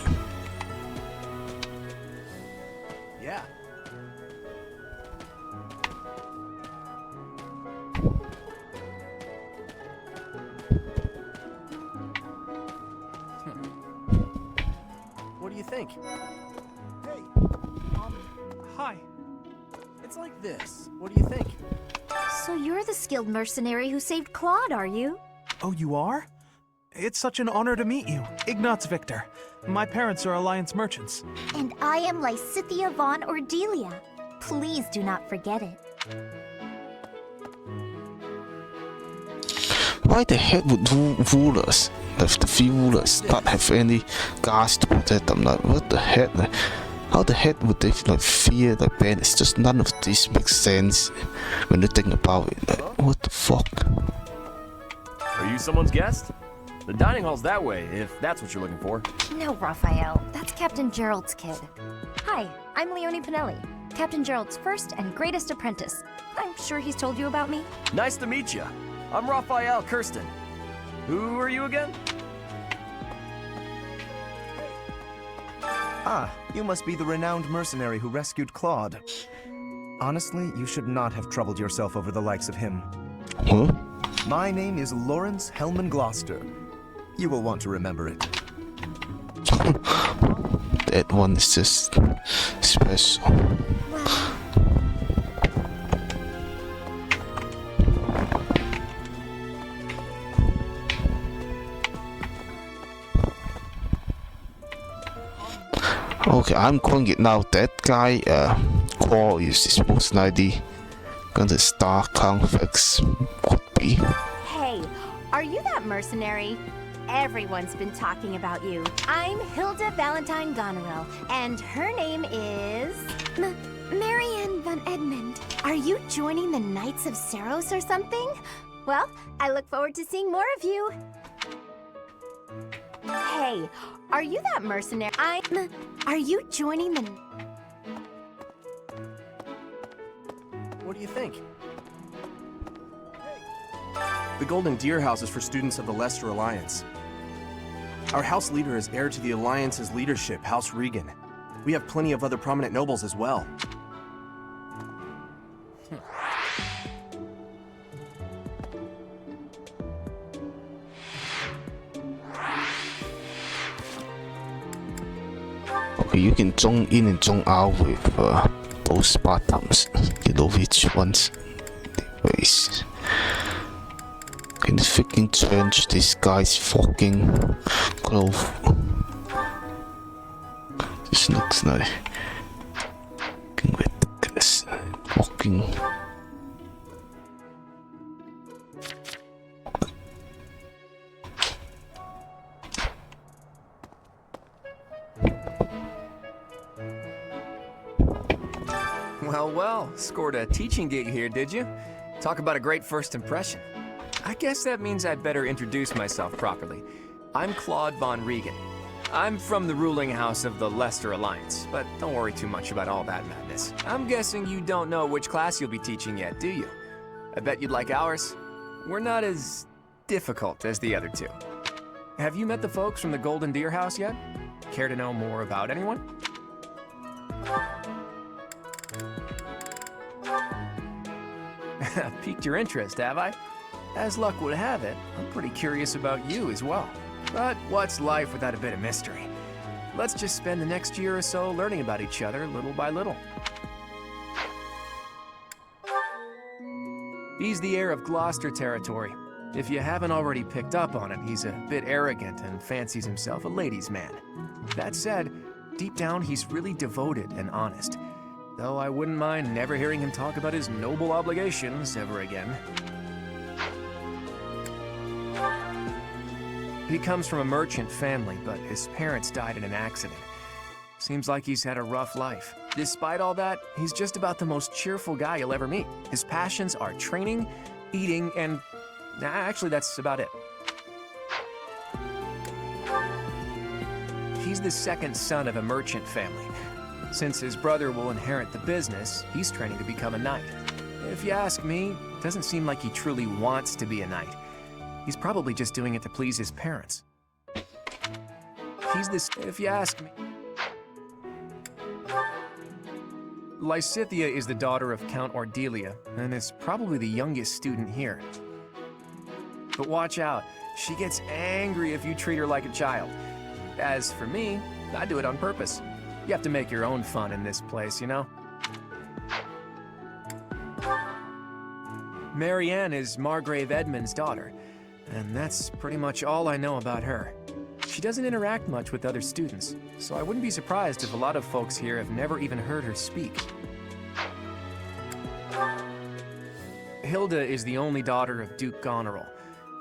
Yeah. What do you think? Hey, hi. It's like this. What do you think? So you're the skilled mercenary who saved Claude, are you? Oh, you are? It's such an honor to meet you. Ignatz Victor. My parents are Alliance merchants. And I am Lysithea von Ordelia. Please do not forget it. Why the heck would rulers, if the few rulers, not have any guards to protect them? Like, what the heck? Like, how the heck would they like fear like bandits? Just none of this makes sense when you think about it. Like, what the fuck? Are you someone's guest? The dining hall's that way, if that's what you're looking for. No, Raphael. That's Captain Gerald's kid. Hi, I'm Leonie Pinelli, Captain Gerald's first and greatest apprentice. I'm sure he's told you about me. Nice to meet you. I'm Raphael Kirsten. Who are you again? Ah, you must be the renowned mercenary who rescued Claude. Honestly, you should not have troubled yourself over the likes of him. Huh? My name is Lawrence Hellman Gloucester. You will want to remember it. That one is just special. Okay, I'm calling it now. That guy, Core is most likely gonna start conflicts. Could be. Hey, are you that mercenary? Everyone's been talking about you. I'm Hilda Valentine Goneril, and her name is... Marianne von Edmund. Are you joining the Knights of Saros or something? Well, I look forward to seeing more of you. Hey, are you that mercenary? Are you joining the... What do you think? The Golden Deer House is for students of the Leicester Alliance. Our house leader is heir to the Alliance's leadership, House Regan. We have plenty of other prominent nobles as well. Okay, you can zone in and zone out with those buttons. You know which ones. Anyways. Can you freaking change this guy's fucking clothes? This looks like ridiculous. Fucking. Well, scored a teaching gig here, did you? Talk about a great first impression. I guess that means I'd better introduce myself properly. I'm Claude von Regan. I'm from the ruling house of the Leicester Alliance, but don't worry too much about all that madness. I'm guessing you don't know which class you'll be teaching yet, do you? I bet you'd like ours. We're not as difficult as the other two. Have you met the folks from the Golden Deer House yet? Care to know more about anyone? Piqued your interest, have I? As luck would have it, I'm pretty curious about you as well. But what's life without a bit of mystery? Let's just spend the next year or so learning about each other little by little. He's the heir of Gloucester territory. If you haven't already picked up on it, he's a bit arrogant and fancies himself a ladies' man. That said, deep down he's really devoted and honest. Though I wouldn't mind never hearing him talk about his noble obligations ever again. He comes from a merchant family, but his parents died in an accident. Seems like he's had a rough life. Despite all that, he's just about the most cheerful guy you'll ever meet. His passions are training, eating, and... actually, that's about it. He's the second son of a merchant family. Since his brother will inherit the business, he's training to become a knight. If you ask me, it doesn't seem like he truly wants to be a knight. He's probably just doing it to please his parents. If you ask me... Lysithea is the daughter of Count Ordelia, and is probably the youngest student here. But watch out, she gets angry if you treat her like a child. As for me, I do it on purpose. You have to make your own fun in this place, you know? Marianne is Margrave Edmund's daughter, and that's pretty much all I know about her. She doesn't interact much with other students, so I wouldn't be surprised if a lot of folks here have never even heard her speak. Hilda is the only daughter of Duke Goneril.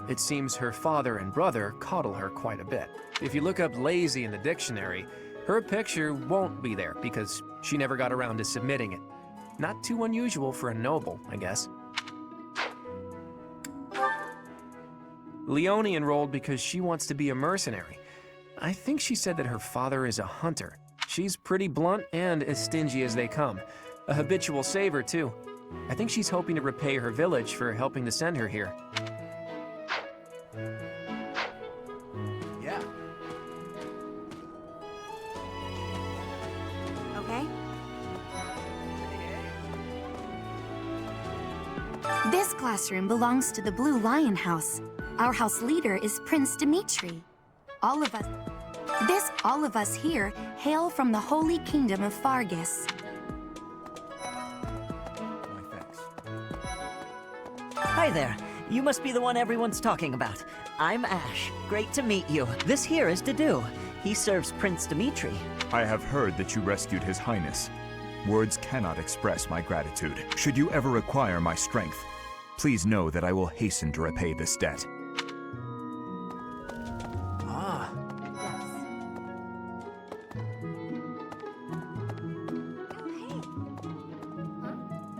It seems her father and brother coddle her quite a bit. If you look up lazy in the dictionary, her picture won't be there because she never got around to submitting it. Not too unusual for a noble, I guess. Leonie enrolled because she wants to be a mercenary. I think she said that her father is a hunter. She's pretty blunt and as stingy as they come. A habitual saver, too. I think she's hoping to repay her village for helping to send her here. Yeah. Okay. This classroom belongs to the Blue Lion House. Our house leader is Prince Dimitri. All of us here hail from the Holy Kingdom of Fargus. Hi there. You must be the one everyone's talking about. I'm Ash. Great to meet you. This here is Dedu. He serves Prince Dimitri. I have heard that you rescued His Highness. Words cannot express my gratitude. Should you ever require my strength, please know that I will hasten to repay this debt.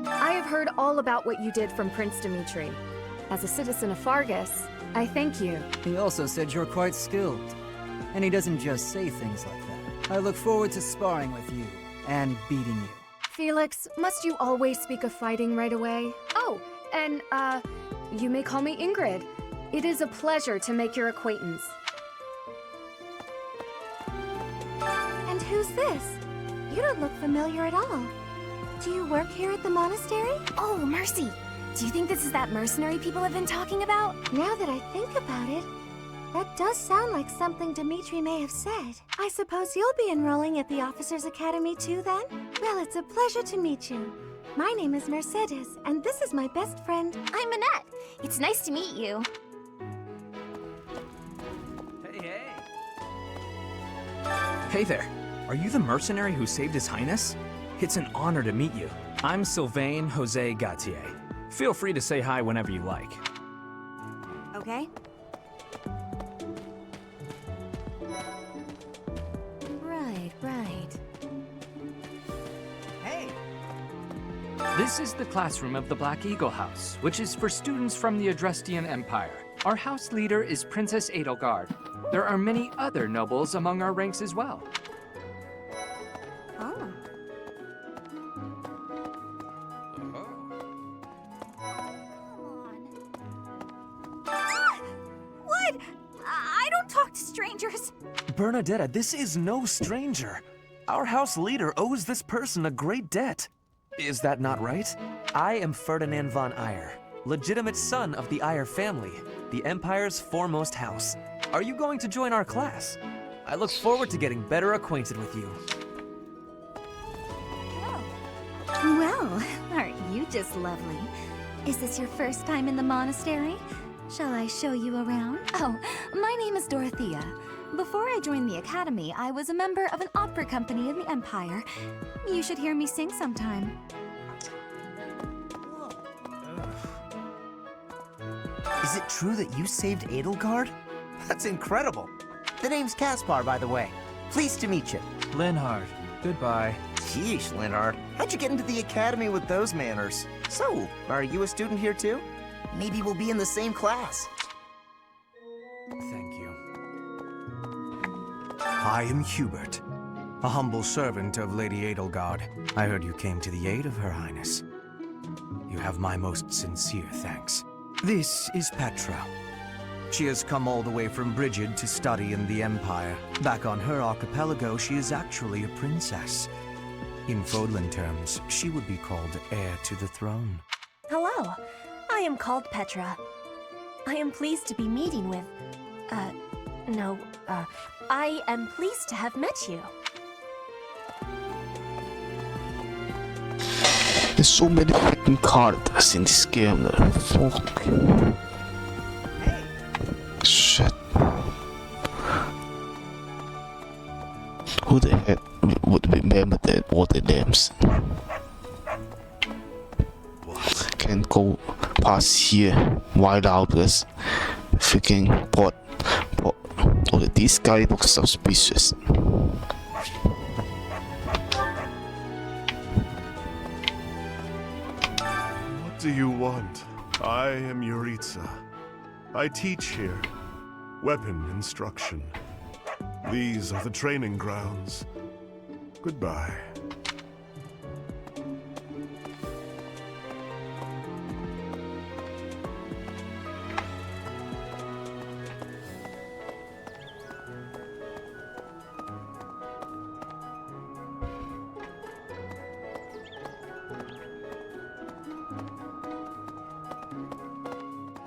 I have heard all about what you did from Prince Dimitri. As a citizen of Fargus, I thank you. He also said you're quite skilled. And he doesn't just say things like that. I look forward to sparring with you and beating you. Felix, must you always speak of fighting right away? Oh, and, you may call me Ingrid. It is a pleasure to make your acquaintance. And who's this? You don't look familiar at all. Do you work here at the monastery? Oh, Mercy! Do you think this is that mercenary people have been talking about? Now that I think about it, that does sound like something Dimitri may have said. I suppose you'll be enrolling at the Officers' Academy too, then? Well, it's a pleasure to meet you. My name is Mercedes, and this is my best friend. I'm Annette. It's nice to meet you. Hey there. Are you the mercenary who saved His Highness? It's an honor to meet you. I'm Sylvain Jose Gautier. Feel free to say hi whenever you like. Okay. Right. This is the classroom of the Black Eagle House, which is for students from the Adrestian Empire. Our house leader is Princess Edelgard. There are many other nobles among our ranks as well. Oh. What? I don't talk to strangers. Bernadetta, this is no stranger. Our house leader owes this person a great debt. Is that not right? I am Ferdinand von Eyre, legitimate son of the Eyre family, the Empire's foremost house. Are you going to join our class? I look forward to getting better acquainted with you. Well, aren't you just lovely? Is this your first time in the monastery? Shall I show you around? Oh, my name is Dorothea. Before I joined the academy, I was a member of an opera company in the Empire. You should hear me sing sometime. Is it true that you saved Edelgard? That's incredible. The name's Caspar, by the way. Pleased to meet you. Linhard, goodbye. Sheesh, Linhard. How'd you get into the academy with those manners? So, are you a student here too? Maybe we'll be in the same class. Thank you. I am Hubert, a humble servant of Lady Edelgard. I heard you came to the aid of Her Highness. You have my most sincere thanks. This is Petra. She has come all the way from Brigid to study in the Empire. Back on her archipelago, she is actually a princess. In Fodlan terms, she would be called heir to the throne. Hello, I am called Petra. I am pleased to be meeting with... I am pleased to have met you. There's so many freaking characters in this game that fuck. Shit. Who the heck would remember that all the names? Can't go past here. Why now? Because freaking pot. Oh, this guy looks suspicious. What do you want? I am Yuritsa. I teach here. Weapon instruction. These are the training grounds. Goodbye.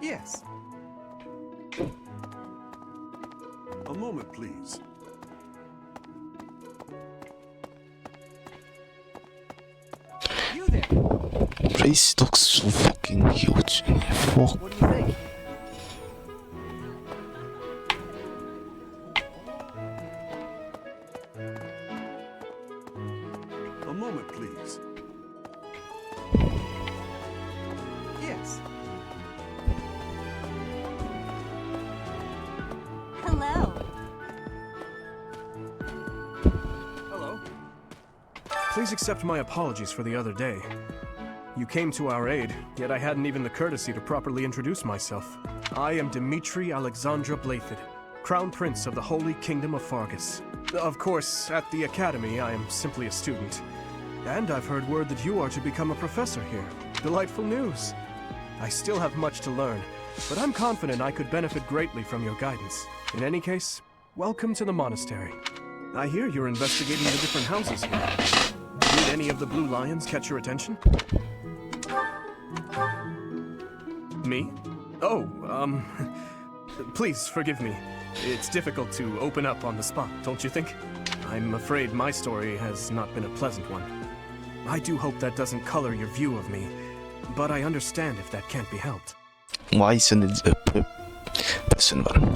Yes. A moment, please. You there? Place looks so fucking huge. Fuck. What do you think? A moment, please. Yes. Hello. Hello. Please accept my apologies for the other day. You came to our aid, yet I hadn't even the courtesy to properly introduce myself. I am Dimitri Alexandra Blathid, Crown Prince of the Holy Kingdom of Fargus. Of course, at the Academy, I am simply a student. And I've heard word that you are to become a professor here. Delightful news. I still have much to learn, but I'm confident I could benefit greatly from your guidance. In any case, welcome to the monastery. I hear you're investigating the different houses here. Did any of the Blue Lions catch your attention? Me? Oh, please forgive me. It's difficult to open up on the spot, don't you think? I'm afraid my story has not been a pleasant one. I do hope that doesn't color your view of me, but I understand if that can't be helped. Why isn't it a person one?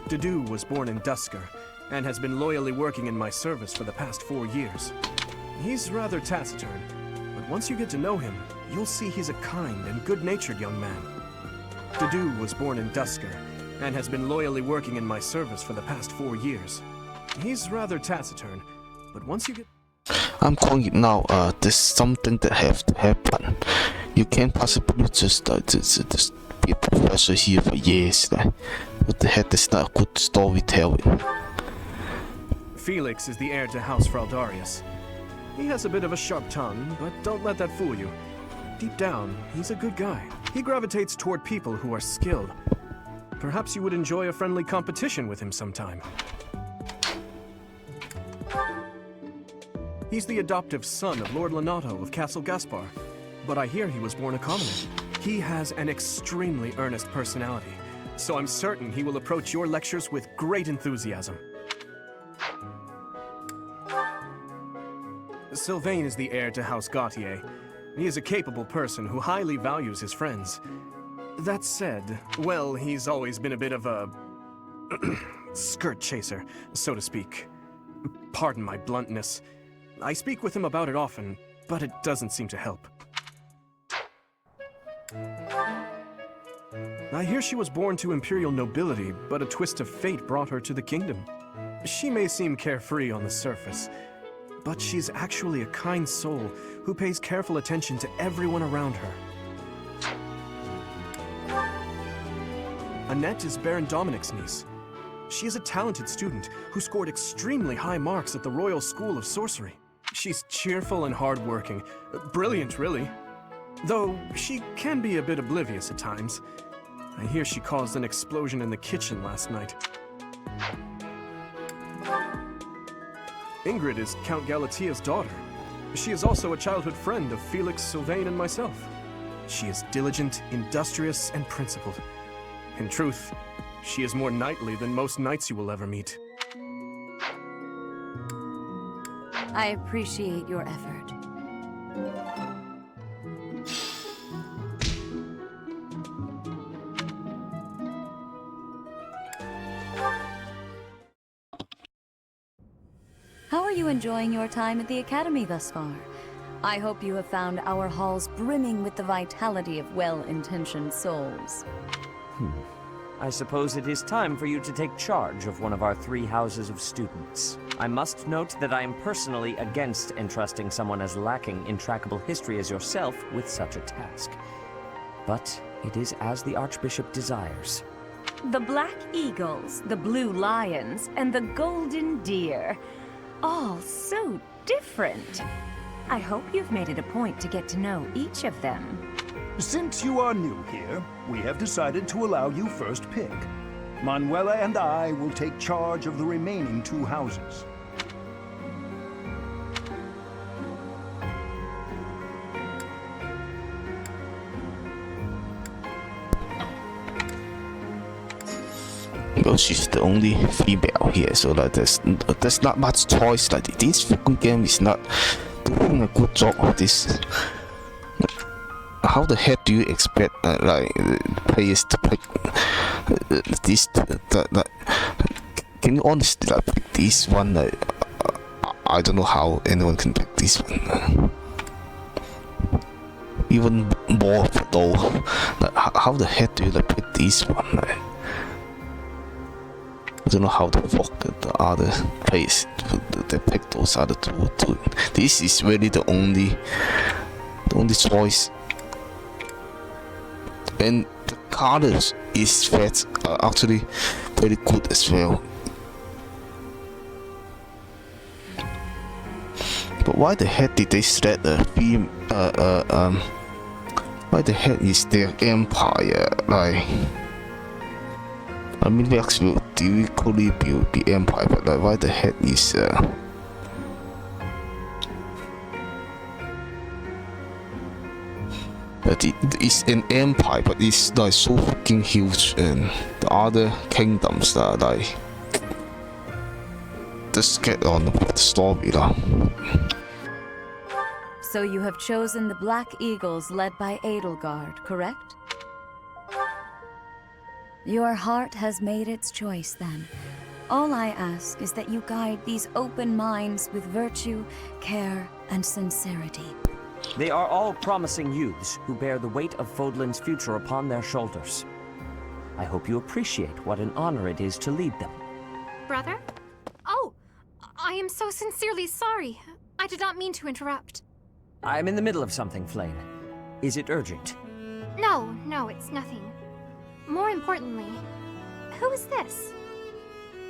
Dedu was born in Dusker, and has been loyally working in my service for the past 4 years. He's rather taciturn, but once you get to know him, you'll see he's a kind and good-natured young man. Dedu was born in Dusker, and has been loyally working in my service for the past 4 years. He's rather taciturn, but once you get... I'm calling it now. There's something that have to happen. You can't possibly just be a professor here for years. Like, what the heck? That's not a good storytelling. Felix is the heir to House Fraldarius. He has a bit of a sharp tongue, but don't let that fool you. Deep down, he's a good guy. He gravitates toward people who are skilled. Perhaps you would enjoy a friendly competition with him sometime. He's the adoptive son of Lord Lenato of Castle Gaspar, but I hear he was born a commoner. He has an extremely earnest personality, so I'm certain he will approach your lectures with great enthusiasm. Sylvain is the heir to House Gautier. He is a capable person who highly values his friends. That said, well, he's always been a bit of a skirt chaser, so to speak. Pardon my bluntness. I speak with him about it often, but it doesn't seem to help. I hear she was born to imperial nobility, but a twist of fate brought her to the kingdom. She may seem carefree on the surface, but she's actually a kind soul who pays careful attention to everyone around her. Annette is Baron Dominic's niece. She is a talented student who scored extremely high marks at the Royal School of Sorcery. She's cheerful and hardworking. Brilliant, really. Though she can be a bit oblivious at times. I hear she caused an explosion in the kitchen last night. Ingrid is Count Galatia's daughter. She is also a childhood friend of Felix, Sylvain, and myself. She is diligent, industrious, and principled. In truth, she is more knightly than most knights you will ever meet. I appreciate your effort. How are you enjoying your time at the Academy thus far? I hope you have found our halls brimming with the vitality of well-intentioned souls. I suppose it is time for you to take charge of one of our 3 houses of students. I must note that I am personally against entrusting someone as lacking in trackable history as yourself with such a task. But it is as the Archbishop desires. The Black Eagles, the Blue Lions, and the Golden Deer. All so different. I hope you've made it a point to get to know each of them. Since you are new here, we have decided to allow you first pick. Manuela and I will take charge of the remaining 2 houses. Well, she's the only female here, so like there's not much choice. Like this fucking game is not doing a good job of this. How the heck do you expect players to pick this? Can you honestly pick this one? I don't know how anyone can pick this one. Even more though, how the heck do you pick this one? I don't know how the fuck the other players they pick those other two. This is really the only choice. And the colors is fat are actually very good as well. But why the heck did they select a theme? Why the heck is their empire like? I mean, we actually directly build the empire, but like, why the heck is But it is an empire, but it's like so fucking huge, and the other kingdoms are like just get on with the story lah. So you have chosen the Black Eagles led by Edelgard, correct? Your heart has made its choice then. All I ask is that you guide these open minds with virtue, care, and sincerity. They are all promising youths who bear the weight of Fodlan's future upon their shoulders. I hope you appreciate what an honor it is to lead them. Brother? Oh, I am so sincerely sorry. I did not mean to interrupt. I'm in the middle of something, Flame. Is it urgent? No, it's nothing. More importantly, who is this?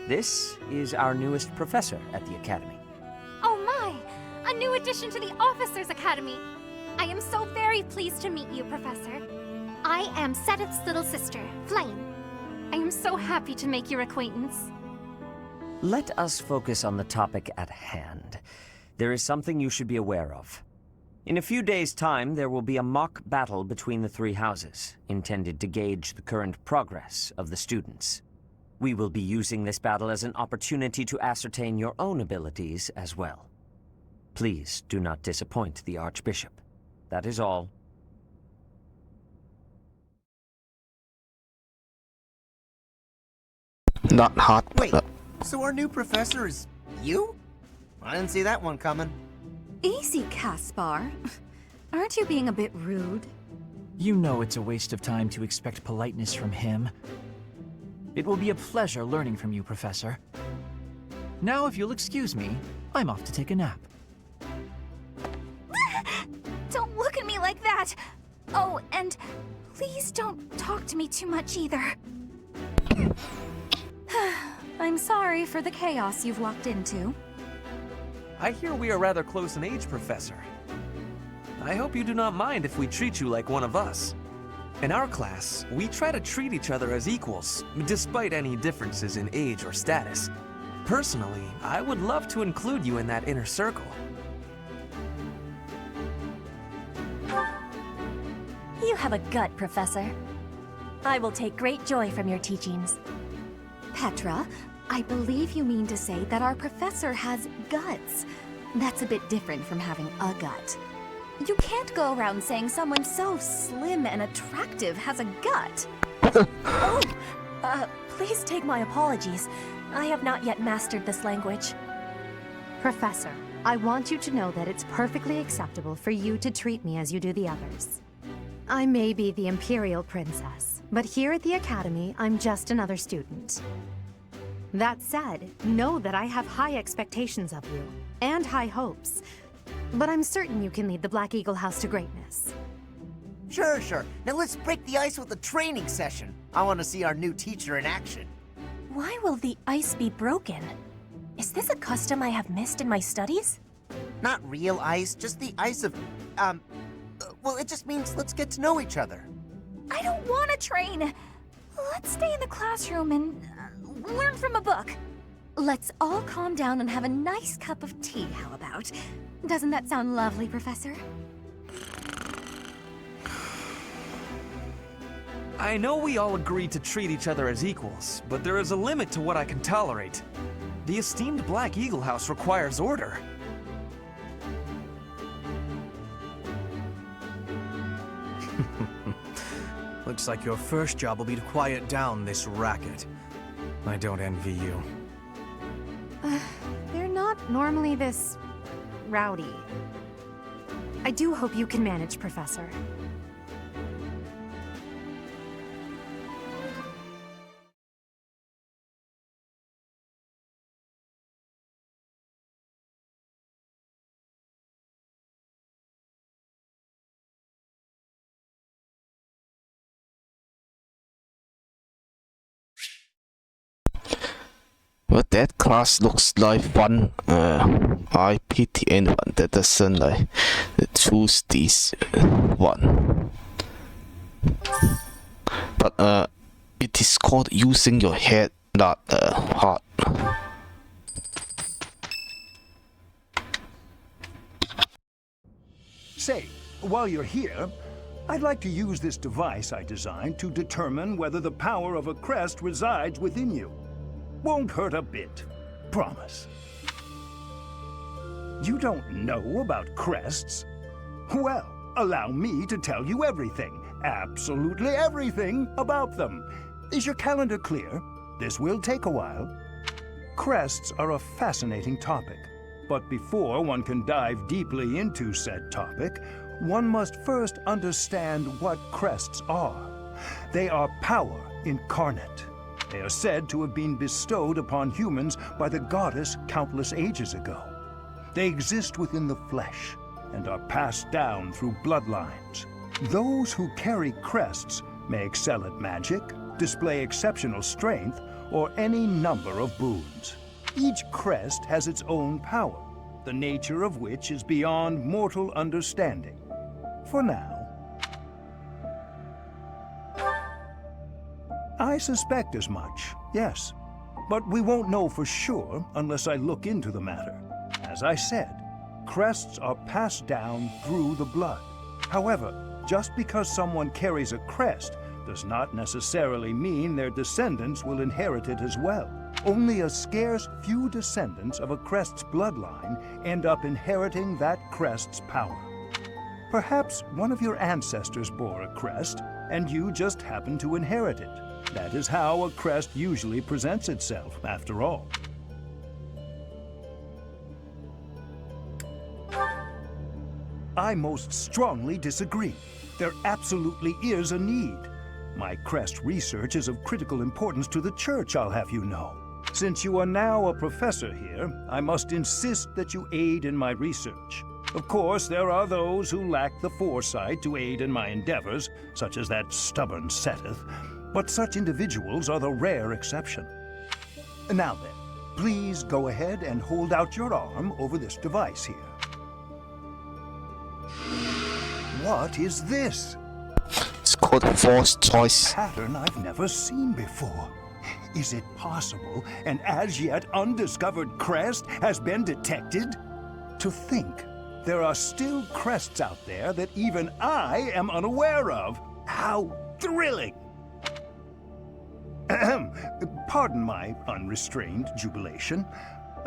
This is our newest professor at the Academy. Oh my! A new addition to the Officers Academy! I am so very pleased to meet you, Professor. I am Seteth's little sister, Flame. I am so happy to make your acquaintance. Let us focus on the topic at hand. There is something you should be aware of. In a few days' time, there will be a mock battle between the three houses, intended to gauge the current progress of the students. We will be using this battle as an opportunity to ascertain your own abilities as well. Please do not disappoint the Archbishop. That is all. Not hot. Wait, so our new professor is you? I didn't see that one coming. Easy, Caspar. Aren't you being a bit rude? You know it's a waste of time to expect politeness from him. It will be a pleasure learning from you, Professor. Now, if you'll excuse me, I'm off to take a nap. Don't look at me like that! Oh, and please don't talk to me too much either. I'm sorry for the chaos you've walked into. I hear we are rather close in age, Professor. I hope you do not mind if we treat you like one of us. In our class, we try to treat each other as equals, despite any differences in age or status. Personally, I would love to include you in that inner circle. You have a gut, Professor. I will take great joy from your teachings. Petra, I believe you mean to say that our professor has guts. That's a bit different from having a gut. You can't go around saying someone so slim and attractive has a gut. Please take my apologies. I have not yet mastered this language. Professor, I want you to know that it's perfectly acceptable for you to treat me as you do the others. I may be the Imperial Princess, but here at the Academy, I'm just another student. That said, know that I have high expectations of you, and high hopes. But I'm certain you can lead the Black Eagle House to greatness. Sure. Now let's break the ice with a training session. I want to see our new teacher in action. Why will the ice be broken? Is this a custom I have missed in my studies? Not real ice, just the ice of, well, it just means let's get to know each other. I don't want to train! Let's stay in the classroom and learn from a book. Let's all calm down and have a nice cup of tea, how about? Doesn't that sound lovely, Professor? I know we all agree to treat each other as equals, but there is a limit to what I can tolerate. The esteemed Black Eagle House requires order. Looks like your first job will be to quiet down this racket. I don't envy you. They're not normally this rowdy. I do hope you can manage, Professor. Well, that class looks like fun. I pity anyone that doesn't like choose this one. But it is called using your head, not heart. Say, while you're here, I'd like to use this device I designed to determine whether the power of a crest resides within you. Won't hurt a bit. Promise. You don't know about crests? Well, allow me to tell you everything, absolutely everything about them. Is your calendar clear? This will take a while. Crests are a fascinating topic, but before one can dive deeply into said topic, one must first understand what crests are. They are power incarnate. They are said to have been bestowed upon humans by the goddess countless ages ago. They exist within the flesh and are passed down through bloodlines. Those who carry crests may excel at magic, display exceptional strength, or any number of boons. Each crest has its own power, the nature of which is beyond mortal understanding. For now. I suspect as much, yes. But we won't know for sure unless I look into the matter. As I said, crests are passed down through the blood. However, just because someone carries a crest does not necessarily mean their descendants will inherit it as well. Only a scarce few descendants of a crest's bloodline end up inheriting that crest's power. Perhaps one of your ancestors bore a crest, and you just happen to inherit it. That is how a crest usually presents itself, after all. I most strongly disagree. There absolutely is a need. My crest research is of critical importance to the Church, I'll have you know. Since you are now a professor here, I must insist that you aid in my research. Of course, there are those who lack the foresight to aid in my endeavors, such as that stubborn Seteth, but such individuals are the rare exception. Now then, please go ahead and hold out your arm over this device here. What is this? It's called a false choice. A pattern I've never seen before. Is it possible an as yet undiscovered crest has been detected? To think there are still crests out there that even I am unaware of. How thrilling! Pardon my unrestrained jubilation.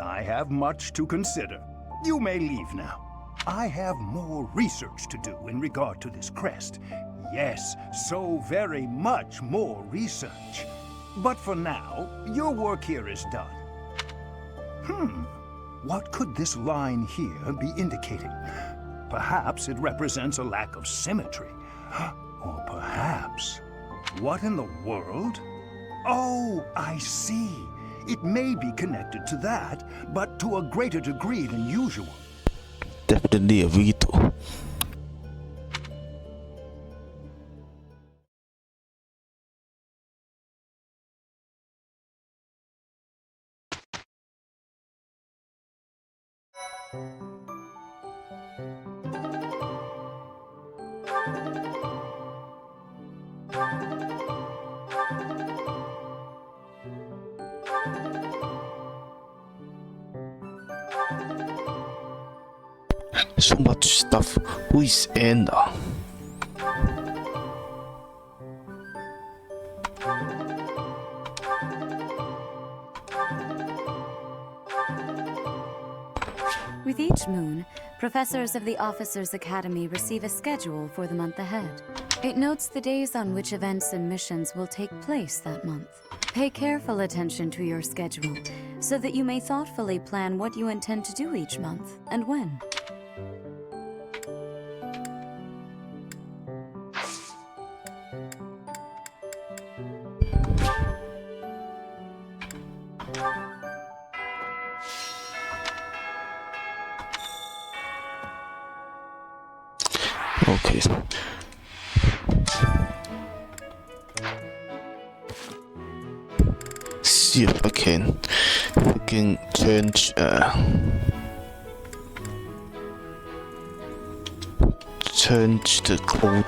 I have much to consider. You may leave now. I have more research to do in regard to this crest. Yes, so very much more research. But for now, your work here is done. What could this line here be indicating? Perhaps it represents a lack of symmetry. Or perhaps... What in the world? Oh, I see. It may be connected to that, but to a greater degree than usual. Definitely a veto. So much stuff. Who is Enda? With each moon, professors of the Officers' Academy receive a schedule for the month ahead. It notes the days on which events and missions will take place that month. Pay careful attention to your schedule, so that you may thoughtfully plan what you intend to do each month, and when. Okay. See if I can change change the code.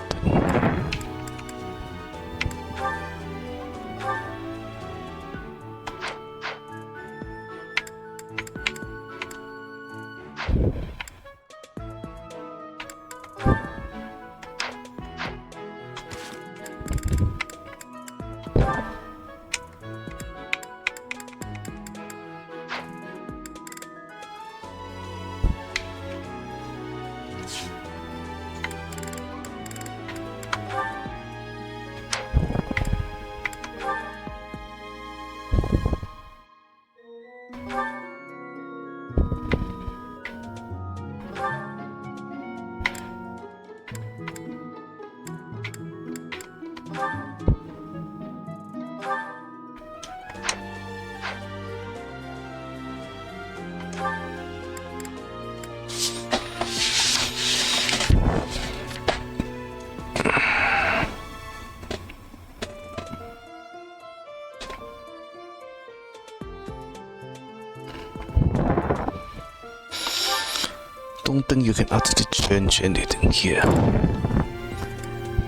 don't think you can actually change anything here.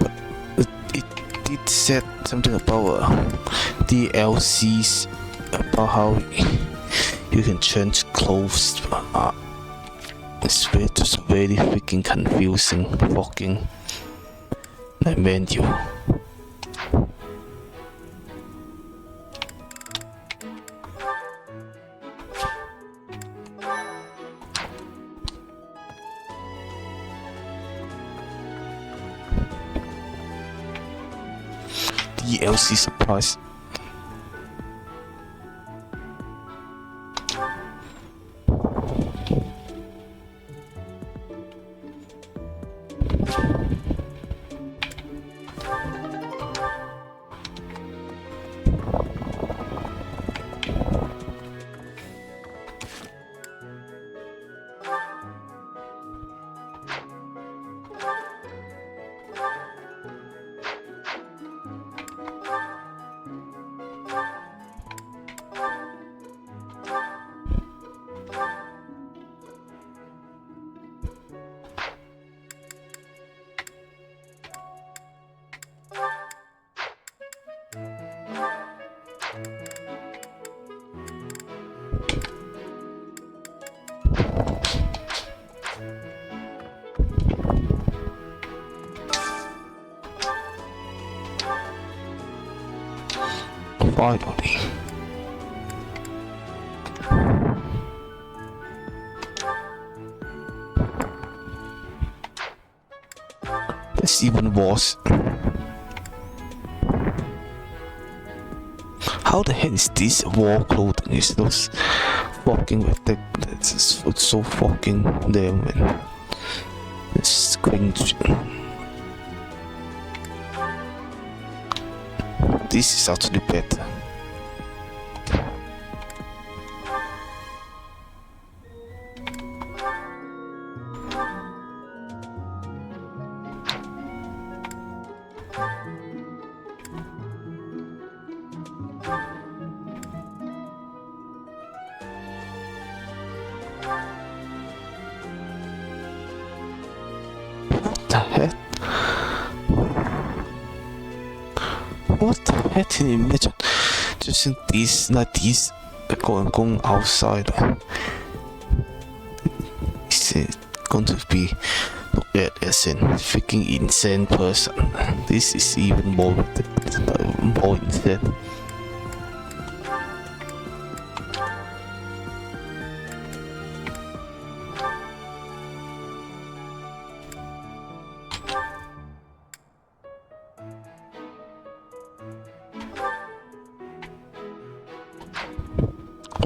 But it did said something about DLCs, about how you can change clothes. It's just very freaking confusing fucking menu. DLC surprise. Finally. It's even worse. How the hell is this war clothing? It looks fucking ridiculous. It's so fucking damn man. It's cringe. This is actually better. What the heck? What the heck can you imagine? Just in these, like these, going outside. Is it going to be looked at as a freaking insane person? This is even more insane.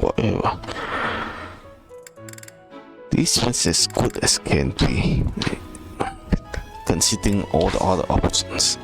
Whatever. This one's as good as can be, considering all the other options.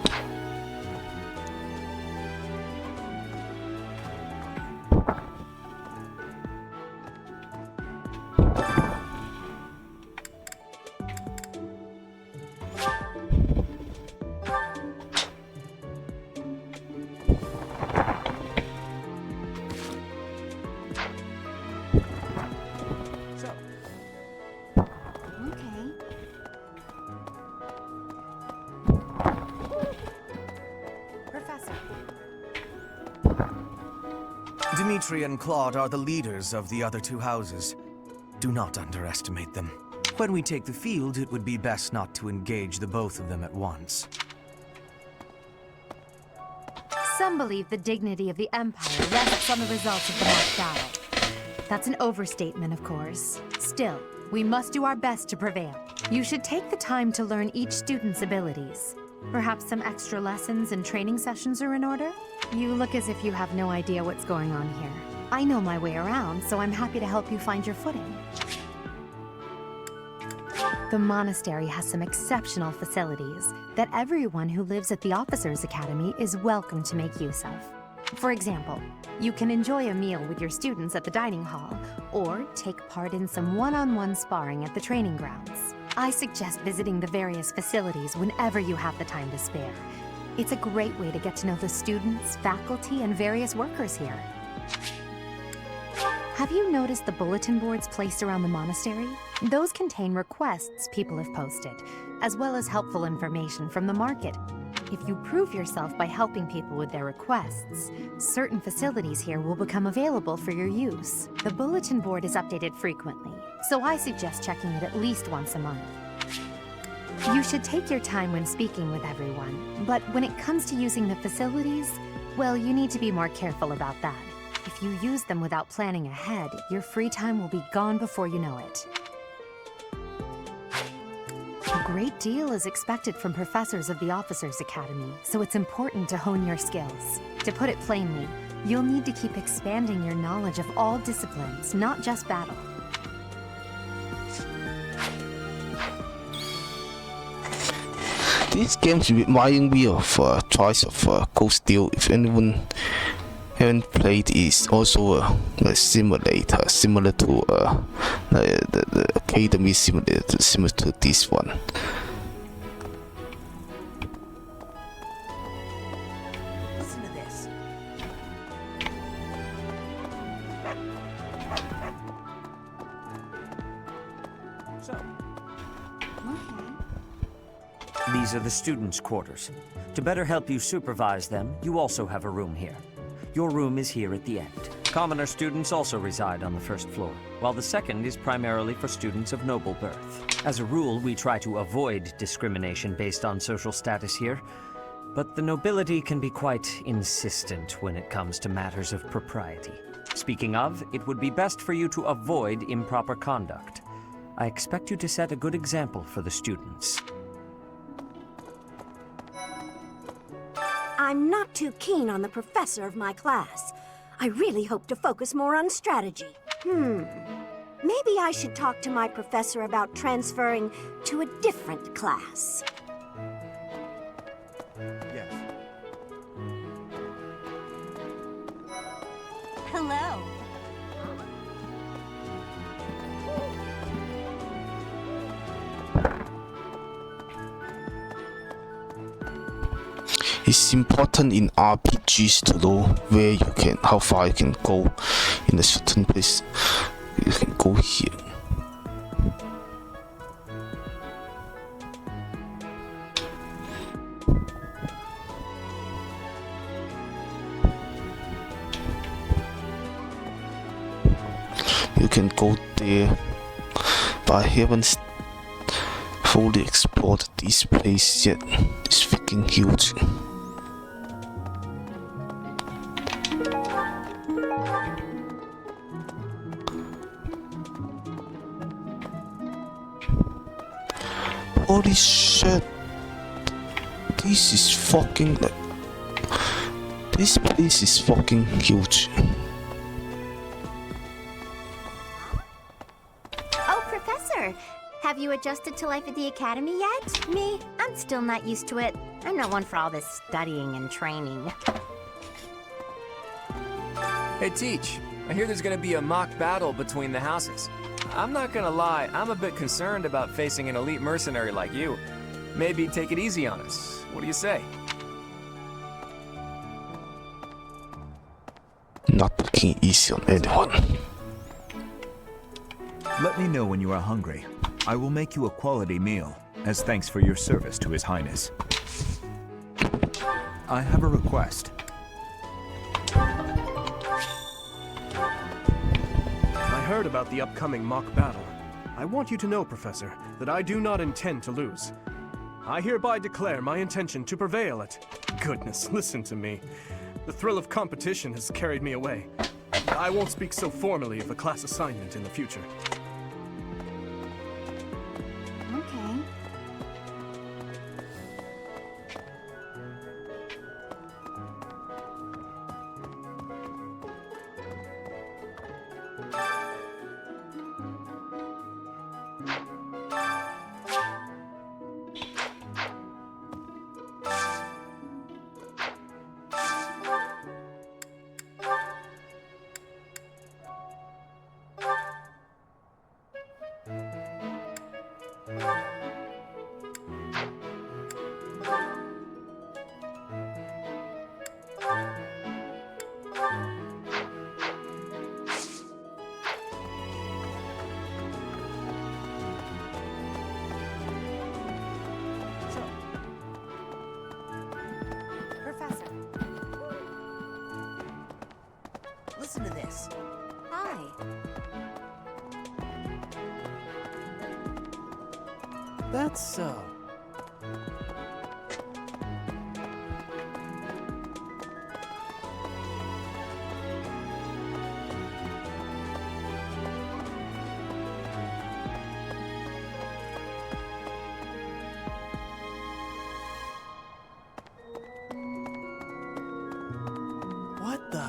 Dimitri and Claude are the leaders of the other two houses. Do not underestimate them. When we take the field, it would be best not to engage the both of them at once. Some believe the dignity of the Empire rests on the results of the mock battle. That's an overstatement, of course. Still, we must do our best to prevail. You should take the time to learn each student's abilities. Perhaps some extra lessons and training sessions are in order? You look as if you have no idea what's going on here. I know my way around, so I'm happy to help you find your footing. The monastery has some exceptional facilities that everyone who lives at the Officers' Academy is welcome to make use of. For example, you can enjoy a meal with your students at the dining hall, or take part in some one-on-one sparring at the training grounds. I suggest visiting the various facilities whenever you have the time to spare. It's a great way to get to know the students, faculty, and various workers here. Have you noticed the bulletin boards placed around the monastery? Those contain requests people have posted, as well as helpful information from the market. If you prove yourself by helping people with their requests, certain facilities here will become available for your use. The bulletin board is updated frequently, so I suggest checking it at least once a month. You should take your time when speaking with everyone, but when it comes to using the facilities, well, you need to be more careful about that. If you use them without planning ahead, your free time will be gone before you know it. A great deal is expected from professors of the Officers' Academy, so it's important to hone your skills. To put it plainly, you'll need to keep expanding your knowledge of all disciplines, not just battle. This game reminding me of Choice of Cold Steel. If anyone haven't played, is also a simulator, similar to the Academy simulator, similar to this one. Listen to this. These are the students' quarters. To better help you supervise them, you also have a room here. Your room is here at the end. Commoner students also reside on the first floor, while the second is primarily for students of noble birth. As a rule, we try to avoid discrimination based on social status here, but the nobility can be quite insistent when it comes to matters of propriety. Speaking of, it would be best for you to avoid improper conduct. I expect you to set a good example for the students. I'm not too keen on the professor of my class. I really hope to focus more on strategy. Maybe I should talk to my professor about transferring to a different class. Yes. Hello. It's important in RPGs to know where you can, how far you can go in a certain place. You can go here. You can go there, but I haven't fully explored this place yet. It's freaking huge. Holy shit. This is fucking like... This place is fucking huge. Oh, Professor! Have you adjusted to life at the Academy yet? Me? I'm still not used to it. I'm not one for all this studying and training. Hey, Teach. I hear there's gonna be a mock battle between the houses. I'm not gonna lie, I'm a bit concerned about facing an elite mercenary like you. Maybe take it easy on us. What do you say? Not taking it easy on anyone. Let me know when you are hungry. I will make you a quality meal, as thanks for your service to His Highness. I have a request. I heard about the upcoming mock battle. I want you to know, Professor, that I do not intend to lose. I hereby declare my intention to prevail at... Goodness, listen to me. The thrill of competition has carried me away. I won't speak so formally of a class assignment in the future. Okay. listen to this. Hi. That's so. What the?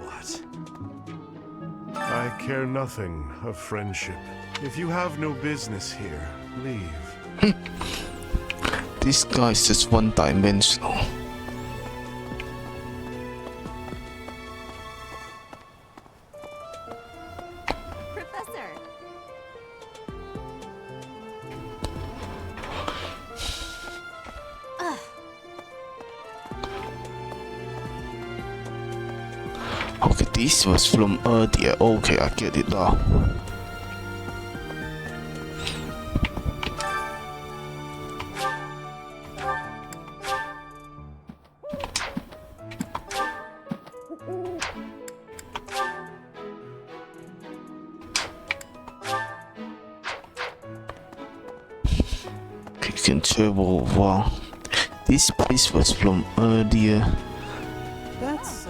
What? I care nothing of friendship. If you have no business here, leave. This guy is just one-dimensional. Professor! Okay, this was from earlier. Okay, I get it now. Can travel. Wow, this place was from earlier. That's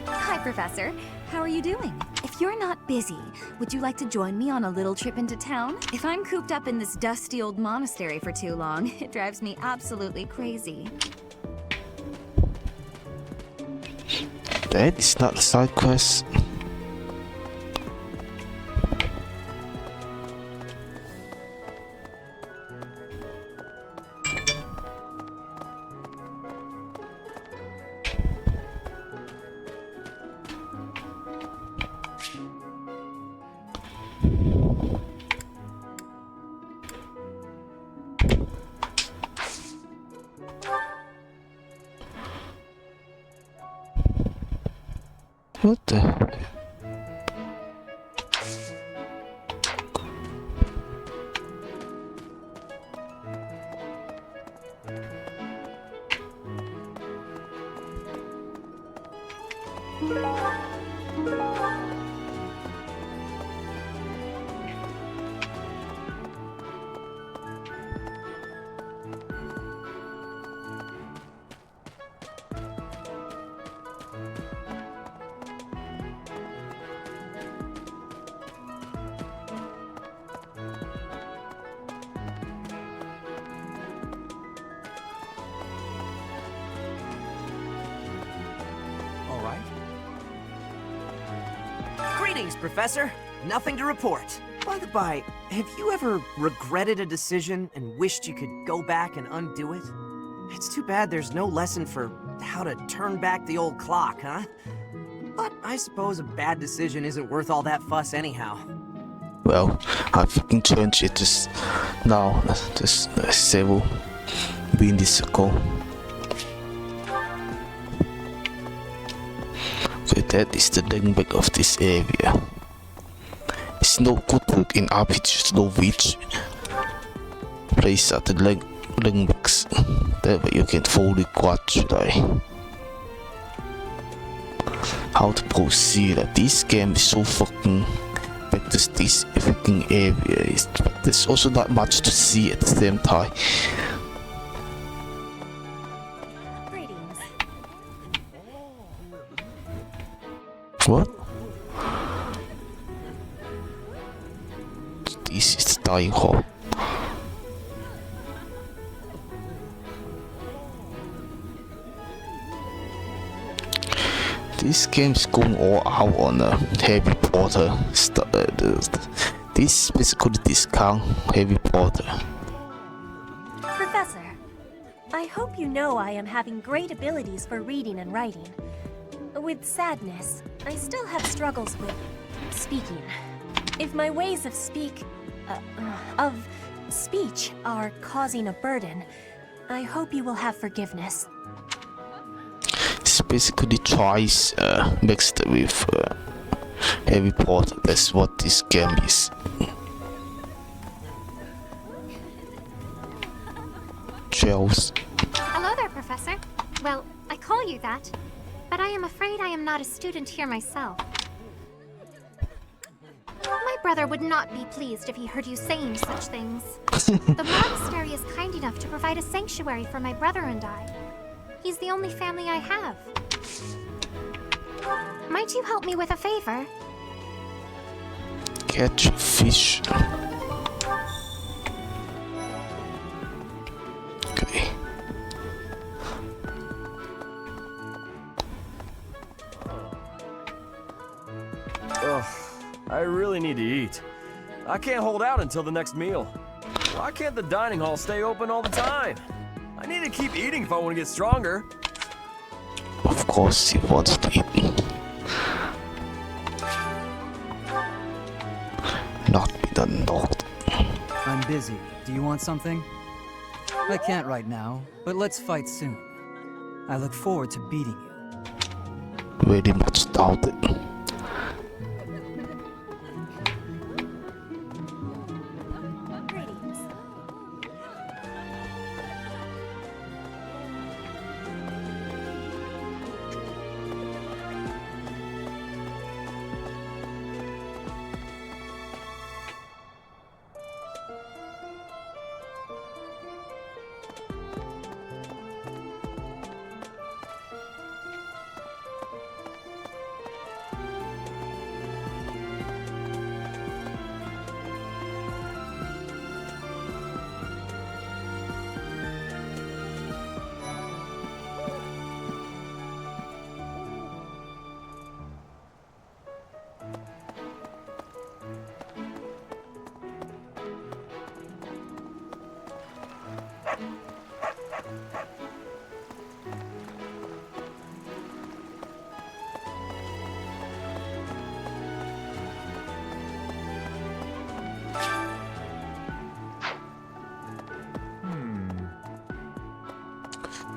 Hi, Professor. How are you doing? If you're not busy, would you like to join me on a little trip into town? If I'm cooped up in this dusty old monastery for too long, it drives me absolutely crazy. That is not a side quest. What the? All right. Greetings, Professor. Nothing to report. By the by, have you ever regretted a decision and wished you could go back and undo it? It's too bad there's no lesson for how to turn back the old clock, huh? But I suppose a bad decision isn't worth all that fuss anyhow. Well, I fucking changed it just now, just several minutes ago. Okay, that is the language of this area. It's no good book in RPGs, no which place at the languages. That way you can fully grasp how to proceed. This game is so fucking back to this fucking area. There's also not much to see at the same time. What? This is the dying hall. This game's going all out on a Harry Potter this basically discount Harry Potter. Professor, I hope you know I am having great abilities for reading and writing. With sadness, I still have struggles with speaking. If my ways of speech are causing a burden, I hope you will have forgiveness. It's basically twice mixed with Harry Potter. That's what this game is. Trails. Professor. Well, I call you that, but I am afraid I am not a student here myself. My brother would not be pleased if he heard you saying such things. The monastery is kind enough to provide a sanctuary for my brother and I. He's the only family I have. Might you help me with a favor? Catch fish. Okay. Ugh, I really need to eat. I can't hold out until the next meal. Why can't the dining hall stay open all the time? I need to keep eating if I want to get stronger. Of course he wants to eat. Not be the knocked. I'm busy. Do you want something? I can't right now, but let's fight soon. I look forward to beating you. Very much doubt it.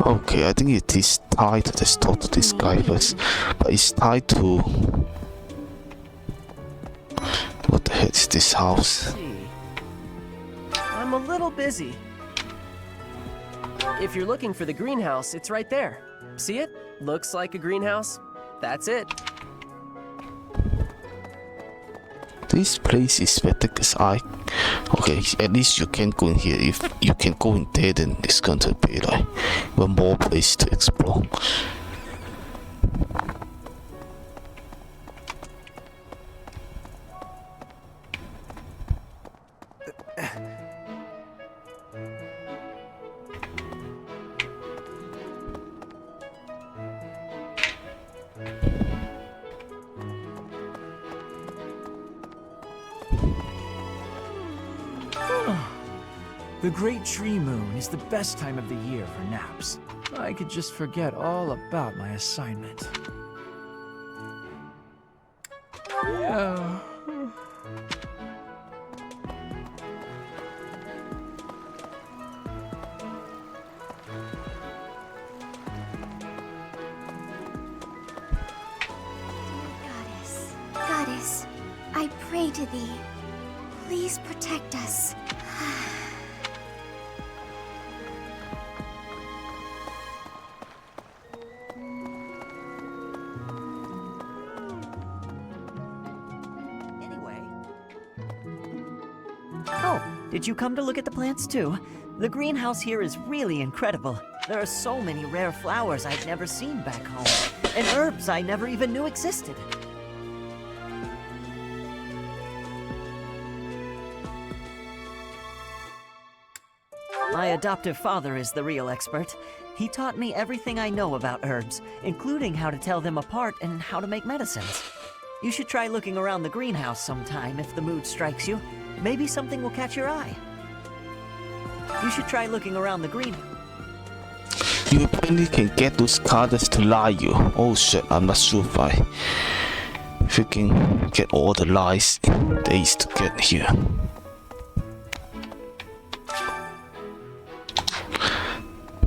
Okay, I think it is tied to this talk to this guy first, but it's tied to what the heck is this house? I'm a little busy. If you're looking for the greenhouse, it's right there. See it? Looks like a greenhouse. That's it. This place is better because okay, at least you can go in here. If you can go in there, then it's going to be like one more place to explore. The Great Tree Moon is the best time of the year for naps. I could just forget all about my assignment. Yeah. Goddess, I pray to thee. Please protect us. Oh, did you come to look at the plants too? The greenhouse here is really incredible. There are so many rare flowers I've never seen back home, and herbs I never even knew existed. My adoptive father is the real expert. He taught me everything I know about herbs, including how to tell them apart and how to make medicines. You should try looking around the greenhouse sometime if the mood strikes you. Maybe something will catch your eye. You should try looking around the green. You apparently can get those cards to lie you. Oh shit, I'm not sure if I freaking get all the lies there is to get here.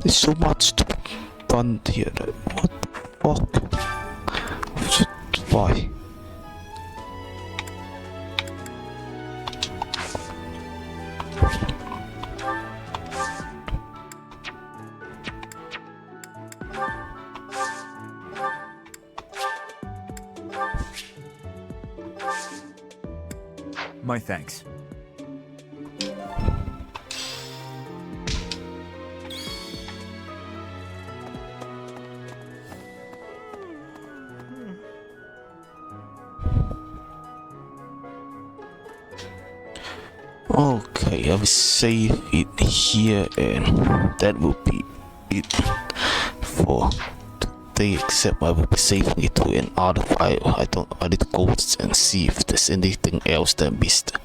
There's so much to be done here. What the fuck? Why? My thanks. Okay, I will save it here, and that will be it for today, except I will be saving it to another file. I need to go and see if there's anything else that I missed.